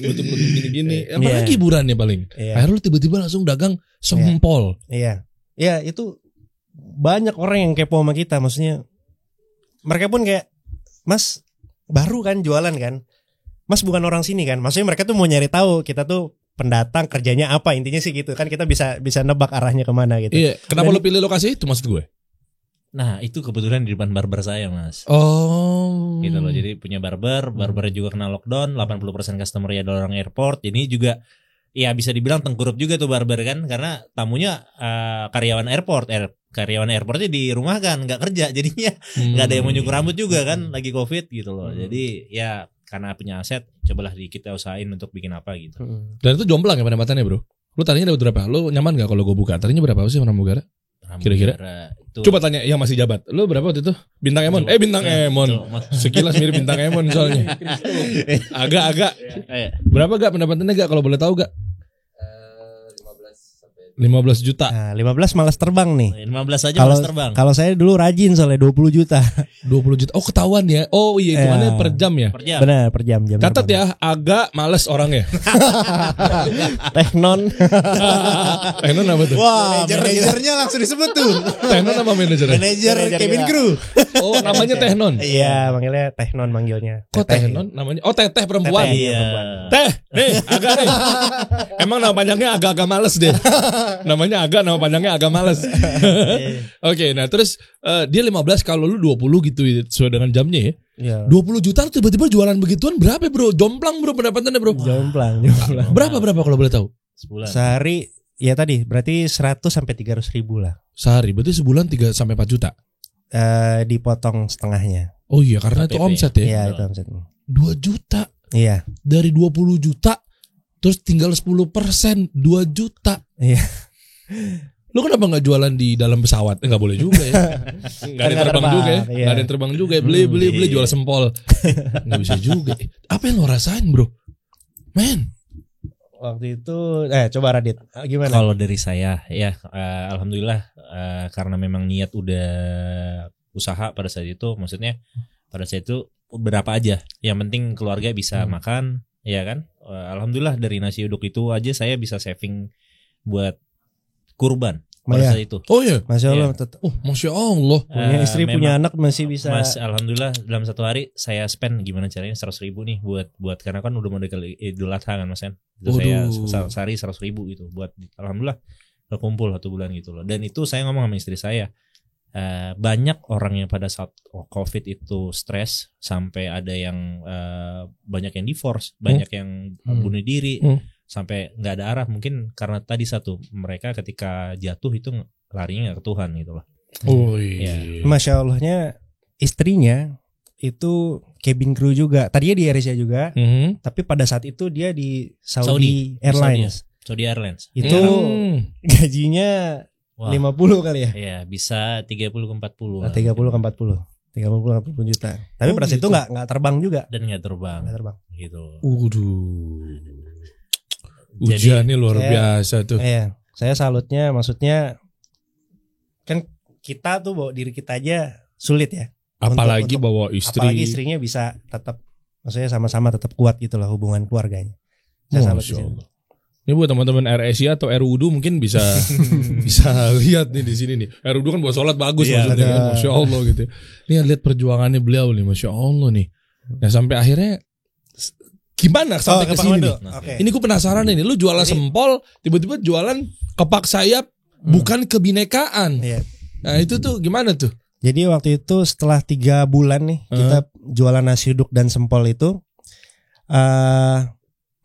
nutup gini. Apalagi hiburannya paling. Akhirnya lu tiba-tiba langsung dagang sempol. Iya, itu banyak orang yang kepo sama kita, maksudnya mereka pun kayak, Mas baru kan jualan kan, Mas bukan orang sini kan, maksudnya mereka tuh mau nyari tahu kita tuh pendatang kerjanya apa, intinya sih gitu kan, kita bisa nebak arahnya kemana gitu. Iya, kenapa lu pilih lokasi itu maksud gue? Nah itu kebetulan di depan barber saya mas. Oh gitu loh, jadi punya barbernya juga kena lockdown, 80% customer ya adalah orang airport. Jadi juga ya bisa dibilang tengkurap juga tuh barber kan, karena tamunya karyawan airportnya di rumah kan, nggak kerja, jadinya nggak ada yang mau nyukur rambut juga kan, lagi covid gitu loh. Jadi ya karena punya aset, cobalah kita usahain untuk bikin apa gitu. Dan itu jomplang ya pendapatannya bro? Lu tadinya dapat berapa? Lu nyaman gak kalau gue buka? Tadinya berapa sih pramugara? Kira-kira itu... Coba tanya yang masih jabat. Lu berapa waktu itu? Bintang Emon? Bintang Emon. Sekilas mirip Bintang Emon soalnya. Agak. Berapa gak pendapatannya gak kalau boleh tahu gak? 15 juta. Nah, 15 malas terbang nih. 15 aja malas terbang. Kalau saya dulu rajin soalnya 20 juta. 20 juta. Oh, ketahuan ya. Oh iya, hitungannya per jam ya. Benar, per jam. Catat ya, agak males orangnya. Tehnon. Tehnon apa tuh? Wah, manajernya langsung disebut tuh. Tehnon apa manajernya? Manajer cabin crew. Oh, namanya Tehnon. Iya, manggilnya Tehnon manggilnya. Kok Tehnon namanya? Oh, Teteh perempuan. Iya. Teh, nih, agak nih. Emang nama panjangnya agak males deh. Namanya agak, nama panjangnya agak males. Oke, nah terus dia 15, kalau lu 20 gitu sesuai dengan jamnya ya. Iya. 20 juta tiba-tiba jualan begituan berapa bro? Jomplang bro pendapatannya bro. Jomplang. Berapa kalau boleh tahu? Sebulan. Sehari ya tadi berarti 100 sampai 300 ribu lah. Sehari berarti sebulan 3 sampai 4 juta. Dipotong setengahnya. Oh iya, karena itu omset ya. Iya, itu omset. 2 juta. Iya. Dari 20 juta terus tinggal 10%, 2 juta. Iya. Lu kenapa gak jualan di dalam pesawat? Gak boleh juga ya. Gak ada yang terbang juga ya. Iya. Gak ada yang terbang juga ya. Beli jual sempol. Gak bisa juga. Apa yang lo rasain bro? Men, waktu itu coba Radit gimana? Kalau dari saya ya alhamdulillah karena memang niat udah usaha pada saat itu, maksudnya pada saat itu berapa aja, yang penting keluarga bisa makan, ya kan. Alhamdulillah dari nasi uduk itu aja saya bisa saving buat kurban pada saat itu. Oh iya, Masya Allah. Oh Masya Allah. Punya istri punya anak masih bisa. Alhamdulillah dalam satu hari saya spend gimana caranya 100.000 nih buat karena kan udah mau dekat Idul Adha kan Mas Yan. Itu saya sehari 100.000 gitu buat, alhamdulillah terkumpul 1 bulan gitu loh. Dan itu saya ngomong sama istri saya. Banyak orang yang pada saat COVID itu stres sampai ada yang banyak yang divorce, banyak yang bunuh diri, sampai nggak ada arah, mungkin karena tadi satu, mereka ketika jatuh itu larinya ke Tuhan gitu loh. Oh iya. Masya Allahnya istrinya itu cabin crew juga, tadinya di AirAsia juga, tapi pada saat itu dia di Saudi Airlines. Saudi Airlines. Itu gajinya 50 kali ya? Iya, bisa 30 ke 40. 30 ke 40 juta. Tapi pada saat itu nggak terbang juga. Dan nggak terbang. Gitu. Ujiannya luar biasa tuh. Iya, saya salutnya, maksudnya kan kita tuh bawa diri kita aja sulit ya. Apalagi bawa istri. Apalagi istrinya bisa tetap, maksudnya sama-sama tetap kuat gitu lah hubungan keluarganya. Saya salut di sini. Ini buat teman-teman AirAsia atau AirWudu mungkin bisa bisa lihat nih di sini nih. AirWudu kan buat sholat bagus maksudnya kan, Masya Allah gitu. Nih lihat perjuangannya beliau nih, Masya Allah nih. Nah sampai akhirnya gimana sampai ke sini nih? Ini gue penasaran nih, lu jualan sempol, tiba-tiba jualan kepak sayap, bukan kebinekaan. Nah itu tuh gimana tuh? Jadi waktu itu setelah 3 bulan nih kita jualan nasi uduk dan sempol itu,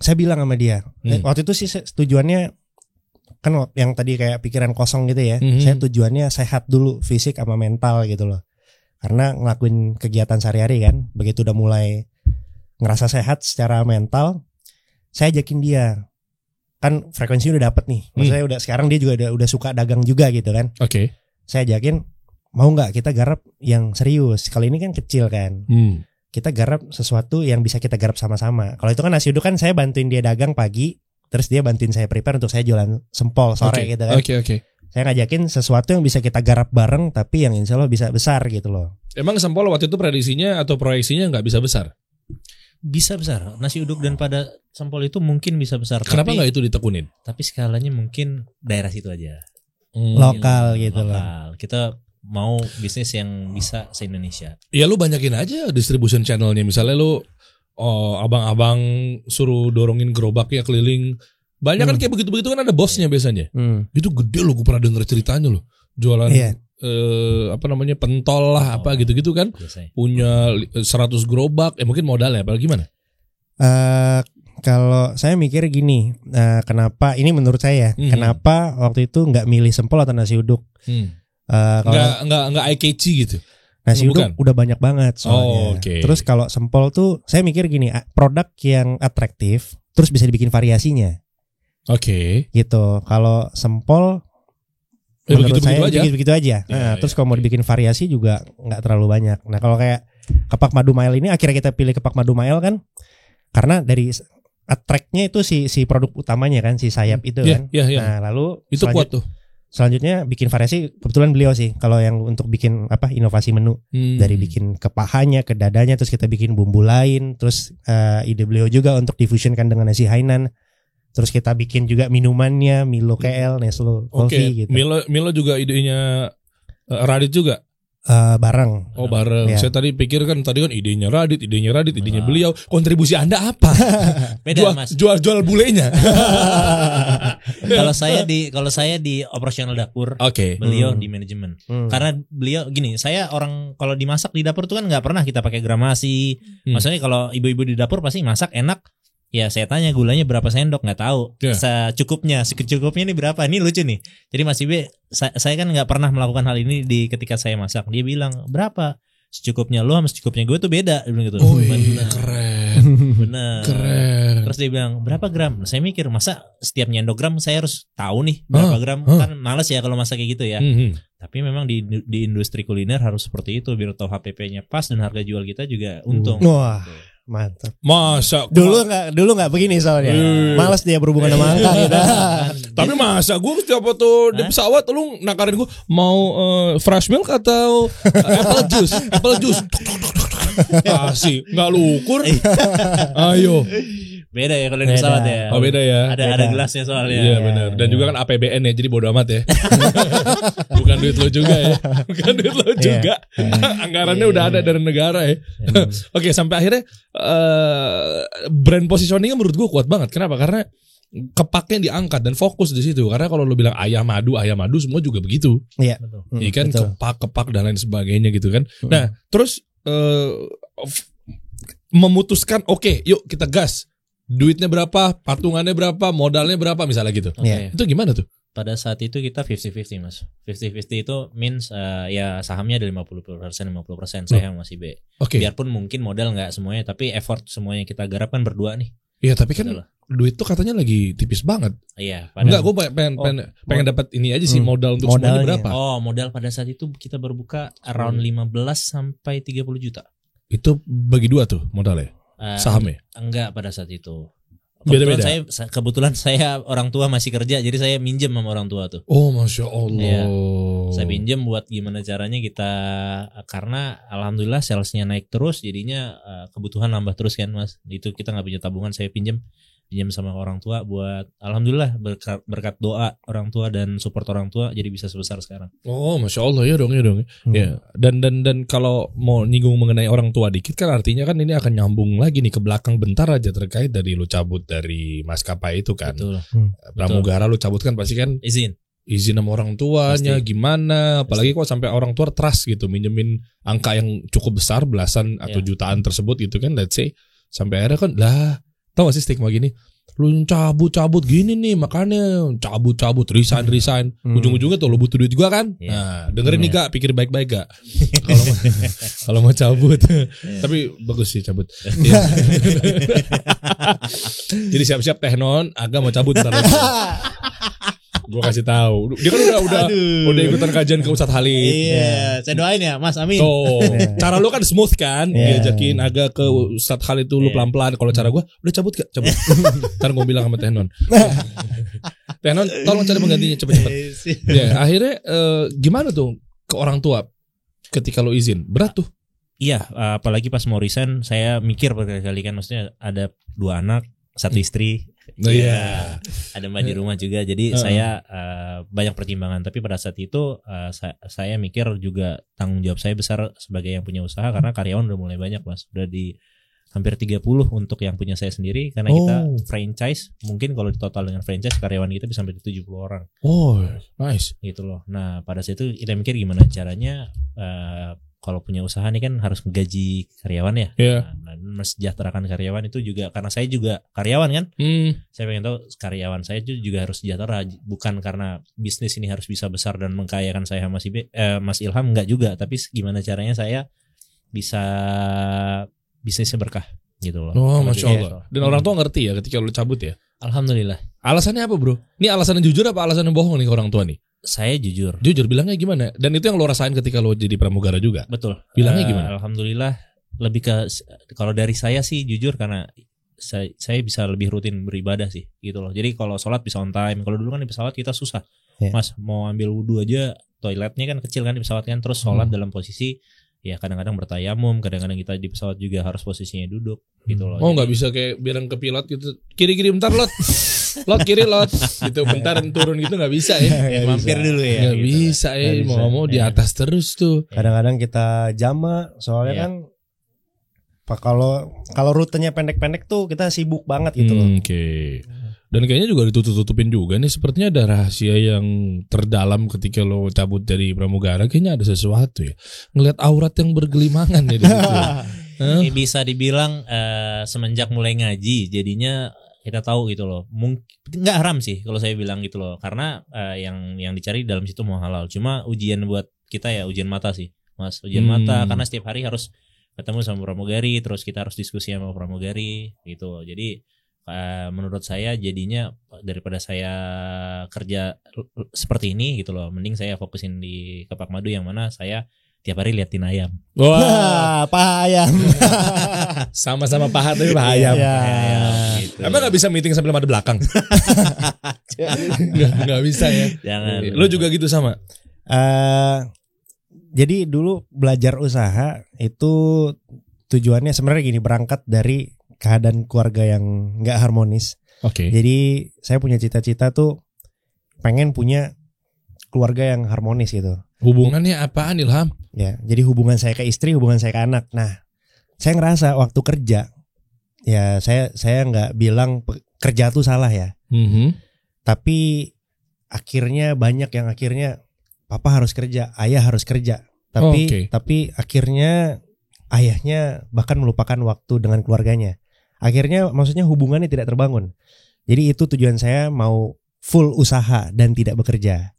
saya bilang sama dia, waktu itu sih tujuannya kan yang tadi kayak pikiran kosong gitu ya. Saya tujuannya sehat dulu fisik sama mental gitu loh. Karena ngelakuin kegiatan sehari-hari kan, begitu udah mulai ngerasa sehat secara mental, saya ajakin dia. Kan frekuensinya udah dapet nih. Maksudnya udah sekarang dia juga udah suka dagang juga gitu kan. Oke. Saya ajakin, mau nggak kita garap yang serius? Kalau ini kan kecil kan. Kita garap sesuatu yang bisa kita garap sama-sama. Kalau itu kan nasi uduk kan saya bantuin dia dagang pagi, terus dia bantuin saya prepare untuk saya jualan sempol sore gitu kan. Oke. Saya ngajakin sesuatu yang bisa kita garap bareng, tapi yang insya Allah bisa besar gitu loh. Emang sempol waktu itu prediksinya atau proyeksinya nggak bisa besar? Bisa besar. Nasi uduk dan pada sempol itu mungkin bisa besar. Kenapa nggak itu ditekunin? Tapi skalanya mungkin daerah situ aja. Lokal gitu loh. Kita mau bisnis yang bisa se-Indonesia. Ya lu banyakin aja distribution channelnya. Misalnya lu abang-abang suruh dorongin gerobaknya keliling. Banyak kan kayak begitu-begitu kan ada bosnya biasanya. Itu gede loh, gue pernah denger ceritanya loh. Jualan pentol lah apa gitu-gitu kan. Biasanya. Punya 100 gerobak, mungkin modal ya, apa gimana? Kalau saya mikir gini, kenapa ini menurut saya, kenapa waktu itu nggak milih sempol atau nasi uduk? Nggak eye-catchy gitu. Nasi uduk udah banyak banget soalnya. Terus kalau sempol tuh saya mikir gini, produk yang atraktif terus bisa dibikin variasinya. Gitu. Kalau sempol menurut saya begitu aja. Terus kalau mau dibikin variasi juga nggak terlalu banyak. Nah kalau kayak kepak madu mael ini, akhirnya kita pilih kepak madu mael kan karena dari attract-nya itu si produk utamanya kan, si sayap itu kan. Nah lalu itu kuat tuh. Selanjutnya bikin variasi, kebetulan beliau sih kalau yang untuk bikin inovasi menu, dari bikin ke pahanya, ke dadanya, terus kita bikin bumbu lain, terus ide beliau juga untuk difusionkan dengan nasi Hainan, terus kita bikin juga minumannya Milo KL, Neslo Coffee gitu. Milo juga idenya Radit juga. Bareng. Bareng. Ya. Saya tadi pikir kan idenya Radit, idenya beliau. Kontribusi Anda apa? Beda Mas. Jual bulenya. Kalau saya di operasional dapur, beliau di manajemen. Karena beliau gini, saya orang kalau dimasak di dapur tuh kan nggak pernah kita pakai gramasi. Maksudnya kalau ibu-ibu di dapur pasti masak enak. Ya saya tanya gulanya berapa sendok, nggak tahu. Secukupnya ini berapa? Ini lucu nih. Jadi Mas Ibe, saya kan nggak pernah melakukan hal ini ketika saya masak. Dia bilang berapa? Secukupnya lo sama secukupnya gue tuh beda. Dia bilang gitu. Keren. Bener. Keren. Terus dia bilang berapa gram? Nah, saya mikir masa setiap nyendok gram saya harus tahu nih berapa gram? Kan males ya kalau masak kayak gitu ya. Tapi memang di industri kuliner harus seperti itu biar tahu HPP-nya pas dan harga jual kita juga untung. Wah. Mantap. Masa Dulu nggak begini soalnya. Malas dia berhubungan sama angka gitu. tapi masa gue setiap foto di pesawat lu nakarin gue mau fresh milk atau apple juice kasih nggak lu ukur ayo Beda ya kalau di pesawat ya. oh beda ya Ada gelasnya soalnya. iya benar dan juga kan APBN ya jadi bodo amat ya bukan duit lo juga ya bukan duit lo juga anggarannya udah ada dari negara ya oke sampai akhirnya brand positioningnya menurut gue kuat banget kenapa karena kepaknya diangkat dan fokus di situ karena kalau lo bilang ayam madu semua juga begitu Iya. iya kan kepak dan lain sebagainya gitu kan nah terus memutuskan oke, yuk kita gas duitnya berapa patungannya berapa modalnya berapa misalnya gitu itu gimana tuh pada saat itu kita 50-50 mas 50-50 itu means ya sahamnya ada 50% saya sama Mas Ibe biarpun mungkin modal nggak semuanya tapi effort semuanya kita garapkan berdua nih iya tapi kan duit tuh katanya lagi tipis banget iya enggak gue pengen dapat ini aja sih modal untuk semuanya berapa modal pada saat itu kita berbuka around 15 sampai 30 juta itu bagi dua tuh modalnya sahamnya enggak pada saat itu beda-beda. Kebetulan saya orang tua masih kerja, jadi saya minjem sama orang tua tuh. Oh, Masya Allah. Ya, saya pinjem buat gimana caranya kita, karena alhamdulillah salesnya naik terus, jadinya kebutuhan nambah terus kan mas. Itu kita nggak punya tabungan, saya pinjem sama orang tua buat alhamdulillah berkat doa orang tua dan support orang tua jadi bisa sebesar sekarang. Oh, Masya Allah ya dong. Ya. Dan kalau mau nyinggung mengenai orang tua dikit kan artinya kan ini akan nyambung lagi nih ke belakang bentar aja terkait dari lu cabut dari maskapai itu kan. Betul. Pramugara lu cabut kan pasti kan izin sama orang tuanya pasti. Gimana apalagi kok sampai orang tua trust gitu minjemin angka yang cukup besar belasan atau jutaan tersebut gitu kan let's say sampai akhirnya kan lah tau gak sih stigma gini lu cabut gini nih makanya cabut resign ujung-ujungnya tuh lu butuh duit juga kan nah dengerin nih gak pikir baik-baik gak kalau mau cabut tapi bagus sih cabut jadi siap-siap Tehnon agak mau cabut ntar lagi gue kasih tahu dia kan udah ikutan kajian ke Ustadz Halid saya doain ya Mas amin tuh cara lu kan smooth kan diajakin agak ke Ustadz Halid tuh lu pelan-pelan kalau cara gue udah cabut ntar gue bilang sama Tehnon tolong cari penggantinya cepet-cepet ya akhirnya gimana tuh ke orang tua ketika lu izin berat tuh iya apalagi pas mau resign saya mikir berkali-kali kan maksudnya ada 2 anak 1 istri ada mbak di rumah juga jadi saya banyak pertimbangan tapi pada saat itu saya mikir juga tanggung jawab saya besar sebagai yang punya usaha karena karyawan udah mulai banyak mas udah di hampir 30 untuk yang punya saya sendiri karena kita franchise mungkin kalau di total dengan franchise karyawan kita bisa sampai 70 orang nice gitu loh nah pada saat itu kita mikir gimana caranya kalau punya usaha nih kan harus menggaji karyawan ya. Nah, mensejahterakan karyawan itu juga karena saya juga karyawan kan. Saya pengen tahu karyawan saya juga harus sejahtera bukan karena bisnis ini harus bisa besar dan mengkayakan saya Mas Ilham enggak juga, tapi gimana caranya saya bisa bisnisnya berkah gitu loh. Oh, Masya Allah. Dan orang tua ngerti ya ketika lu cabut ya. Alhamdulillah. Alasannya apa, Bro? Ini alasan yang jujur apa alasan yang bohong nih ke orang tua nih? Saya jujur bilangnya gimana dan itu yang lo rasain ketika lo jadi pramugara juga betul bilangnya gimana alhamdulillah lebih ke kalau dari saya sih jujur karena saya bisa lebih rutin beribadah sih gitu loh jadi kalau sholat bisa on time kalau dulu kan di pesawat kita susah mas mau ambil wudhu aja toiletnya kan kecil kan di pesawat kan terus sholat dalam posisi ya kadang-kadang bertayamum kadang-kadang kita di pesawat juga harus posisinya duduk gitu loh nggak bisa kayak bilang ke pilot gitu kiri bentar lot kiri lot gitu bentar turun gitu nggak bisa ya mampir dulu ya nggak gitu. Bisa ya mau di atas terus tuh kadang-kadang kita jama soalnya kan kalau rutenya pendek-pendek tuh kita sibuk banget gitu loh oke. Dan kayaknya juga ditutup-tutupin juga nih sepertinya ada rahasia yang terdalam ketika lo cabut dari pramugara kayaknya ada sesuatu ya ngelihat aurat yang bergelimangan ya di situ. Ini bisa dibilang semenjak mulai ngaji jadinya kita tahu gitu loh mungkin nggak haram sih kalau saya bilang gitu loh karena yang dicari dalam situ mau halal cuma ujian buat kita ya ujian mata sih mas ujian mata karena setiap hari harus ketemu sama pramugari terus kita harus diskusi sama pramugari gitu jadi menurut saya jadinya daripada saya kerja seperti ini gitu loh mending saya fokusin di Kepak Madu yang mana saya tiap hari liatin ayam. Wah, paha ayam. sama-sama paha tapi paha ayam. Iya. Gitu. Emang gak bisa meeting sambil madep belakang? Gak bisa ya. Jangan. Lo juga gitu sama? Jadi dulu belajar usaha itu tujuannya sebenarnya gini, berangkat dari keadaan keluarga yang nggak harmonis. Oke. Jadi saya punya cita-cita tuh pengen punya keluarga yang harmonis gitu. Hubungannya apaan, Ilham? Ya, jadi hubungan saya ke istri, hubungan saya ke anak. Nah, saya ngerasa waktu kerja, ya saya nggak bilang kerja tuh salah ya. Tapi akhirnya banyak yang akhirnya papa harus kerja, ayah harus kerja. Tapi akhirnya ayahnya bahkan melupakan waktu dengan keluarganya. Akhirnya maksudnya hubungannya tidak terbangun. Jadi itu tujuan saya, mau full usaha dan tidak bekerja.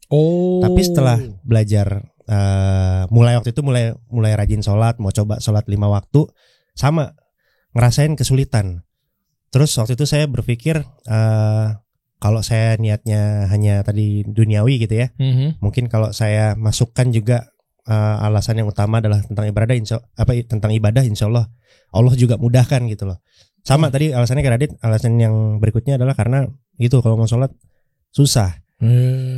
Tapi setelah belajar mulai waktu itu mulai rajin sholat, mau coba sholat 5 waktu, sama ngerasain kesulitan. Terus waktu itu saya berpikir kalau saya niatnya hanya tadi duniawi gitu ya, mungkin kalau saya masukkan juga alasan yang utama adalah tentang ibadah, tentang ibadah, insya Allah Allah juga mudahkan gitu loh. Sama tadi alasannya kayak Radit, alasan yang berikutnya adalah karena gitu, kalau mau sholat susah.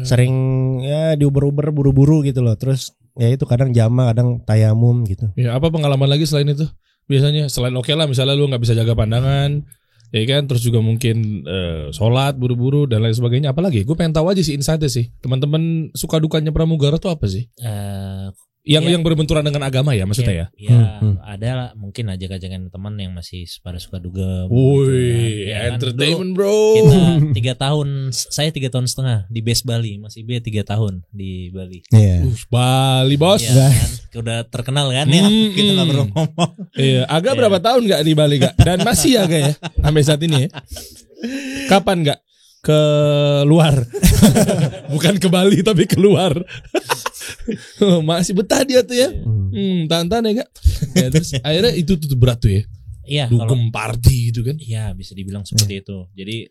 Sering ya diuber-uber buru-buru gitu loh. Terus ya itu kadang jama, kadang tayamum gitu. Ya, apa pengalaman lagi selain itu? Biasanya selain oke lah, misalnya lu nggak bisa jaga pandangan, ya kan, terus juga mungkin sholat buru-buru dan lain sebagainya. Apalagi gue pengen tahu aja sih insight-nya sih, teman-teman suka dukanya pramugara tuh apa sih? Yang berbenturan dengan agama ya maksudnya ya? Ada lah, mungkin ajak-ajakan teman yang masih pada suka dugem. Woi, ya, entertainment kan? bro. Kita 3 tahun, saya 3 tahun setengah di base Bali, masih B 3 tahun di Bali. Iya. Bali bos. Ya, kan? Udah terkenal kan ya, kita nggak perlu ngomong. Iya, agak berapa tahun nggak di Bali gak? Dan masih agak ya, sampai saat ini ya. Kapan nggak ke luar? Bukan ke Bali tapi keluar. Masih betah dia tuh ya. Tahan-tahan ya gak? Ya, terus akhirnya itu tuh berat tuh ya. Iya, dugem party gitu kan. Iya, bisa dibilang seperti itu. Jadi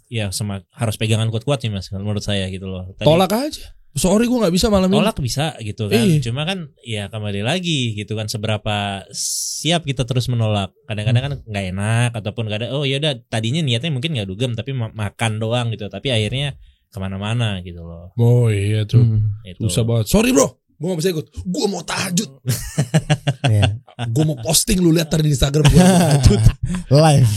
ya harus pegangan kuat-kuat sih Mas menurut saya gitu loh. Tolak aja. Sorry gue gak bisa malam ini. Tolak bisa gitu kan. Cuma kan ya kembali lagi gitu kan, seberapa siap kita terus menolak. Kadang-kadang kan gak enak, ataupun kadang oh ya udah tadinya niatnya mungkin gak dugem tapi makan doang gitu. Tapi akhirnya kemana-mana gitu loh. Oh iya tuh. Itu. Susah banget. Sorry bro, gue gak bisa ikut. Gue mau tahajud. Gue mau posting, lu lihat tadi di Instagram gue tahajud live.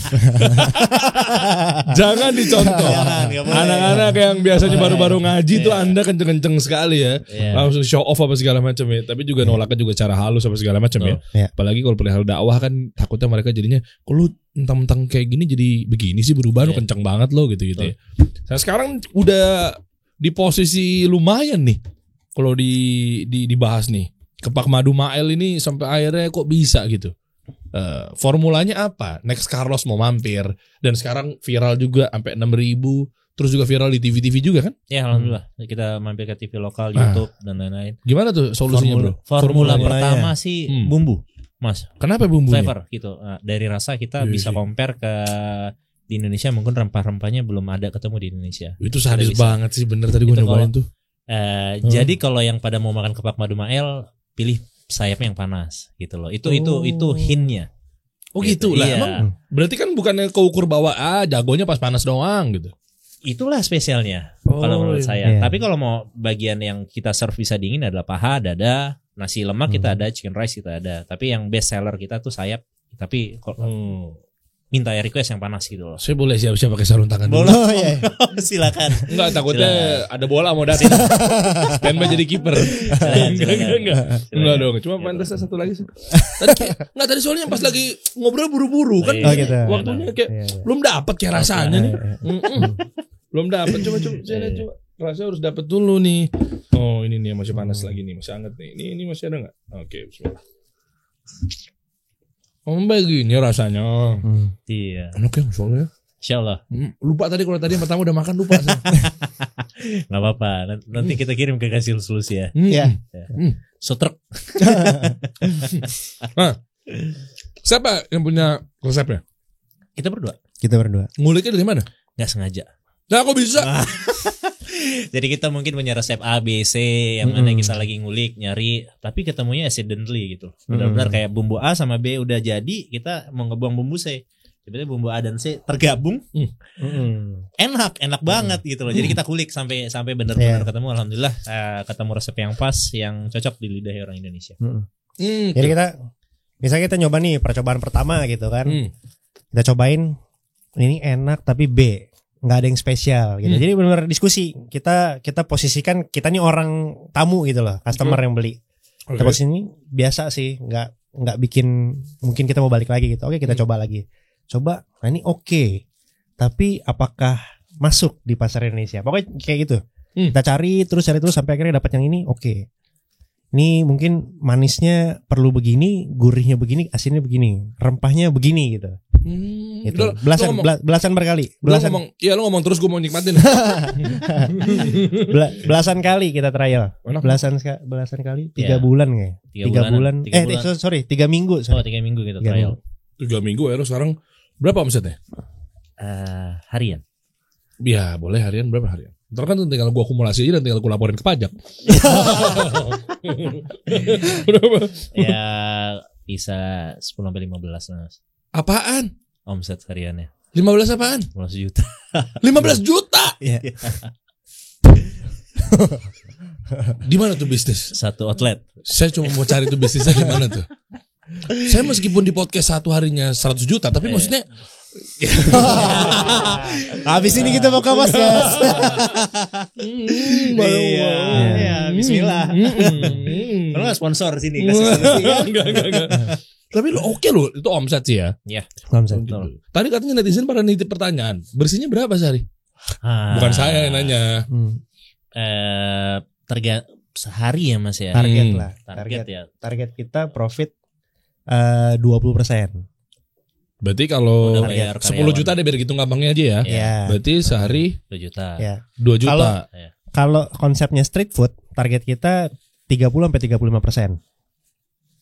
Jangan dicontoh. Anak-anak yang biasanya baru-baru ngaji tuh Anda kenceng-kenceng sekali ya. Langsung show off apa segala macam ya. Tapi juga nolaknya juga cara halus apa segala macam ya. Apalagi kalau perihal dakwah kan takutnya mereka jadinya, kok lu mentang-mentang kayak gini jadi begini sih, berubah lu kenceng banget lo gitu ya. Nah sekarang udah di posisi lumayan nih kalau dibahas nih. Kepak Madu Mael ini sampai akhirnya kok bisa gitu. Formulanya apa? Next Carlos mau mampir dan sekarang viral juga sampai 6.000, terus juga viral di TV-TV juga kan? Ya alhamdulillah kita mampir ke TV lokal, YouTube dan lain-lain. Gimana tuh solusinya bro? Formula pertama sih bumbu, Mas. Kenapa bumbunya? Flavor gitu. Dari rasa kita bisa compare ke di Indonesia, mungkin rempah-rempahnya belum ada ketemu di Indonesia. Itu sadis banget sih, bener tadi gue nyobain tuh. Jadi kalau yang pada mau makan kepak Madu Mael, pilih sayapnya yang panas gitu loh. Itu hintnya. Oh gitu lah. Emang berarti kan bukannya keukur bahwa jagonya pas panas doang gitu. Itulah spesialnya kalau menurut saya. Tapi kalau mau bagian yang kita serve bisa dingin adalah paha, dada, nasi lemak kita ada, chicken rice kita ada. Tapi yang best seller kita tuh sayap. Tapi minta request yang panas gitu loh. Saya boleh siap-siap pakai sarung tangan dulu. Oh iya. Silakan. Enggak, takutnya ada bola mau datang. Standby jadi kiper. Enggak dong. Cuma pantasnya satu lagi sih. Tadi soalnya pas lagi ngobrol buru-buru kan. Gitu. Waktunya kayak belum dapat kayak rasanya nih. Belum dapat. Coba saya coba. Rasanya harus dapat dulu nih. Oh, ini nih masih panas lagi nih, masih hangat nih. Ini masih ada enggak? Oke, bismillah. Begini rasanya. Iya. Enak ya soalnya. Insyaallah. Lupa tadi kalau tadi yang pertama udah makan, lupa. Gak apa-apa. Nanti kita kirim ke Kasil Solusi ya. Iya. Sutrek. Nah, siapa yang punya resepnya? Kita berdua. Kita berdua. Nguliknya dari mana? Gak sengaja. Nah, kok bisa? Jadi kita mungkin punya resep A, B, C yang mana kita lagi ngulik, nyari, tapi ketemunya accidentally gitu. Benar-benar kayak bumbu A sama B udah jadi, kita mau ngebuang bumbu C. Sebenarnya bumbu A dan C tergabung, enak banget gitu loh. Jadi kita kulik sampai benar-benar ketemu. Alhamdulillah ketemu resep yang pas, yang cocok di lidah orang Indonesia. Jadi misalnya kita nyoba nih percobaan pertama gitu kan, kita cobain ini enak tapi B nggak ada yang spesial gitu. Jadi benar-benar diskusi, kita posisikan kita nih orang tamu gitu loh, customer yang beli. Kita posisi biasa sih, nggak bikin mungkin kita mau balik lagi gitu. Oke, kita coba lagi. Coba, nah ini oke. Tapi apakah masuk di pasar Indonesia? Pokoknya kayak gitu. Kita cari terus sampai akhirnya dapat yang ini oke. Ini mungkin manisnya perlu begini, gurihnya begini, asinnya begini, rempahnya begini gitu. Gitu. Belasan berkali. Lu ngomong terus gue mau nikmatin. Belasan kali kita trial. Belasan kali 3 bulan kayak. 3 bulan. 3 minggu. 3 minggu kita trial. 3 minggu ya, sekarang berapa omsetnya? Harian. Ya boleh harian, berapa harian? Ntar kan tinggal gue akumulasi aja dan tinggal gue laporin ke pajak. Berapa? Ya bisa 10-15 Mas. Apaan? Omset hariannya 15 apaan? 15 juta. 15 juta? Iya. Di mana tuh bisnis? Satu outlet. Saya cuma mau cari tuh bisnisnya di mana tuh. Saya meskipun di podcast satu harinya 100 juta, tapi maksudnya habis ini kita mau ke podcast. Bismillah. Kalau nggak sponsor sini Enggak. Tapi lo oke lo, itu omset sih ya. Iya. Omset. Tadi katanya netizen pada nitip pertanyaan, bersihnya berapa sehari? Bukan saya yang nanya. Sehari ya Mas ya. Target lah. Target kita profit 20%. Berarti kalau 10 karyawan. juta deh biar gitu gampangnya aja ya. Iya. Berarti sehari 2 juta. Ya. 2 juta. Kalau konsepnya street food, target kita 30-35%.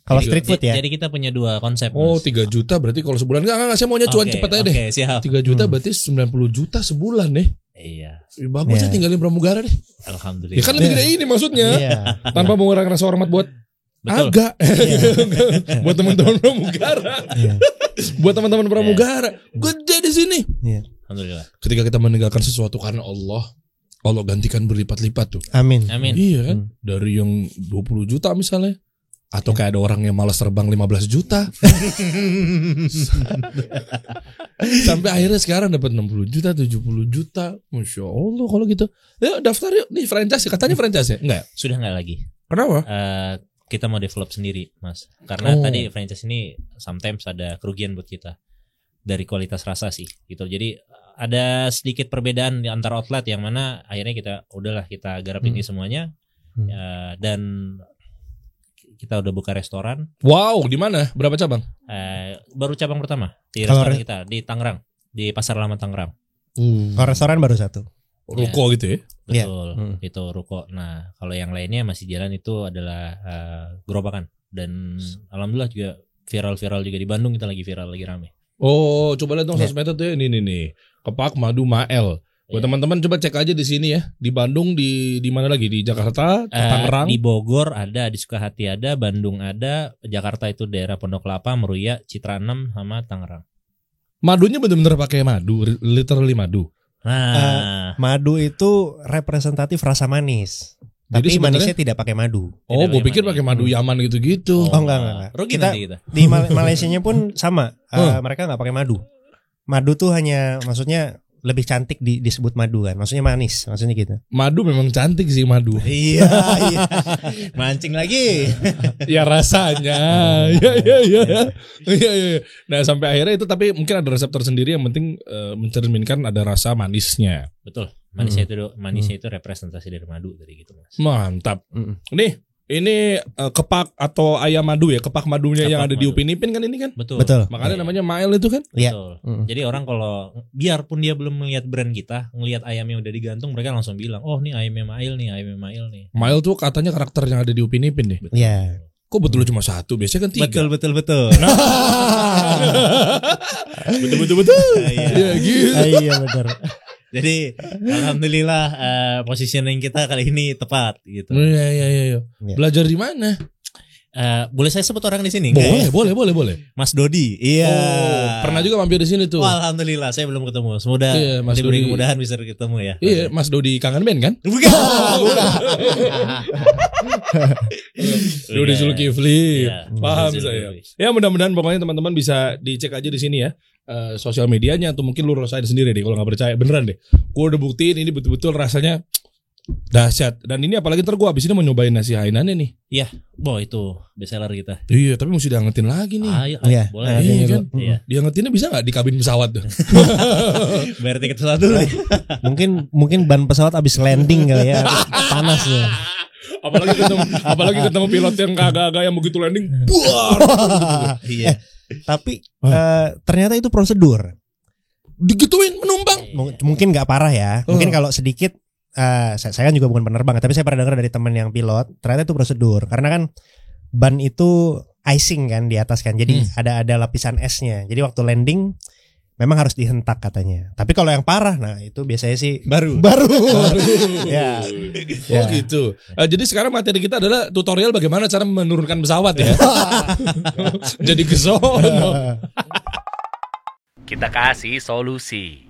Kalau street food ya. Jadi kita punya 2 konsep. Oh, Mas. 3 juta berarti kalau sebulan enggak saya maunya cuan cepet aja deh. Oke, siap. 3 juta berarti 90 juta sebulan deh. Iya. Bagus ya tinggalin Pramugara deh. Alhamdulillah. Ya kan lebih gede ini maksudnya. Iya. Tanpa mengurangi rasa hormat buat Betul. agak. Buat teman-teman Pramugara. Buat teman-teman Pramugara. Gede di sini. Iya. Alhamdulillah. Ketika kita meninggalkan sesuatu karena Allah gantikan berlipat-lipat tuh. Amin. Iya kan? Dari yang 20 juta misalnya. Atau kayak ada orang yang malas terbang 15 juta. Sampai akhirnya sekarang dapat 60 juta, 70 juta. Masya Allah kalau gitu. Ya daftar yuk. Nih franchise, katanya franchise ya? Enggak. Sudah enggak lagi. Kenapa? Kita mau develop sendiri, Mas. Karena tadi franchise ini sometimes ada kerugian buat kita. Dari kualitas rasa sih gitu. Jadi ada sedikit perbedaan di antara outlet yang mana akhirnya kita garap ini semuanya. Dan kita udah buka restoran. Wow, di mana? Berapa cabang? Baru cabang pertama di restoran kita di Tangerang, di Pasar Lama Tangerang. Kalau restoran baru 1. Ruko gitu ya? Betul, itu ruko. Nah, kalau yang lainnya masih jalan itu adalah gerobakan. Dan alhamdulillah juga viral juga di Bandung, kita lagi viral, lagi rame. Oh, coba lihat dong sosmednya tuh ya. Ini nih. Kepak Madu Mael. Buat teman-teman coba cek aja di sini ya. Di Bandung, di mana lagi? Di Jakarta, Tangerang. Di Bogor ada, di Sukahati ada, Bandung ada, Jakarta itu daerah Pondok Kelapa, Meruya, Citra 6 sama Tangerang. Madunya bener-bener pakai madu, literally madu. Nah, madu itu representatif rasa manis. Tapi Jadi manisnya tidak pakai madu. Oh, gue pikir pakai madu Yaman gitu-gitu. Oh enggak. Rugi Kita nanti kita. di Malaysianya pun sama. Mereka nggak pakai madu. Madu tuh hanya maksudnya lebih cantik disebut madu kan. Maksudnya manis, maksudnya gitu. Madu memang cantik sih madu. Iya. Mancing lagi. Ya rasanya. Iya. Nah, sampai akhirnya itu tapi mungkin ada resep tersendiri yang penting mencerminkan ada rasa manisnya. Betul. Manisnya itu representasi dari madu tadi gitu, Mas. Mantap. Nih, ini kepak atau ayam madu ya, kepak madunya yang ada di Upin Ipin kan ini kan? Betul. Makanya namanya Mael itu kan? Iya. Betul. Jadi orang kalau biarpun dia belum melihat brand kita, ngelihat ayam yang udah digantung, mereka langsung bilang, "Oh, nih ayamnya Mael nih." Mael tuh katanya karakter yang ada di Upin Ipin deh. Iya. Kok betul cuma 1? Biasanya kan 3. Betul. Betul. Iya gitu. Iya benar. Jadi alhamdulillah positioning kita kali ini tepat gitu. Iya. Belajar di mana? Boleh saya sebut orang di sini? Boleh. Mas Dodi. Iya. Oh, pernah juga mampir di sini tuh. Wah, alhamdulillah saya belum ketemu. Semoga diberi kemudahan bisa ketemu ya. Iya, Mas Dodi Kangen Band kan? Bukan. Dodi Zulkifli. Iya, Paham Dodi saya. Zulkifli. Ya mudah-mudahan pokoknya teman-teman bisa dicek aja di sini ya. Sosial medianya atau mungkin lu rasain sendiri deh kalau nggak percaya. Beneran deh. Gue udah buktiin ini betul-betul rasanya dahsyat. Dan ini apalagi ntar gue abis ini mau nyobain nasi hainannya nih. Iya, itu bestseller kita. Iya, tapi mesti diangetin lagi nih. Iya, boleh. Iya kan? Iya. Diangetinnya bisa nggak di kabin pesawat tuh? Bayar tiket pesawat dulu. Mungkin ban pesawat abis landing kali ya. Panas ya. apalagi ketemu pilot yang kagak-kagak yang begitu landing. Buar. Iya. Tapi ternyata itu prosedur. Digituin menumpang. Mungkin nggak parah ya. Mungkin kalau sedikit. Saya kan juga bukan penerbang, tapi saya pernah dengar dari teman yang pilot. Ternyata itu prosedur. Karena kan ban itu icing kan di atas kan. Jadi ada lapisan esnya. Jadi waktu landing memang harus dihentak katanya. Tapi kalau yang parah, nah itu biasanya sih baru. Ya. Oh gitu. Jadi sekarang materi kita adalah tutorial bagaimana cara menurunkan pesawat ya. Jadi kesono. Kita kasih solusi.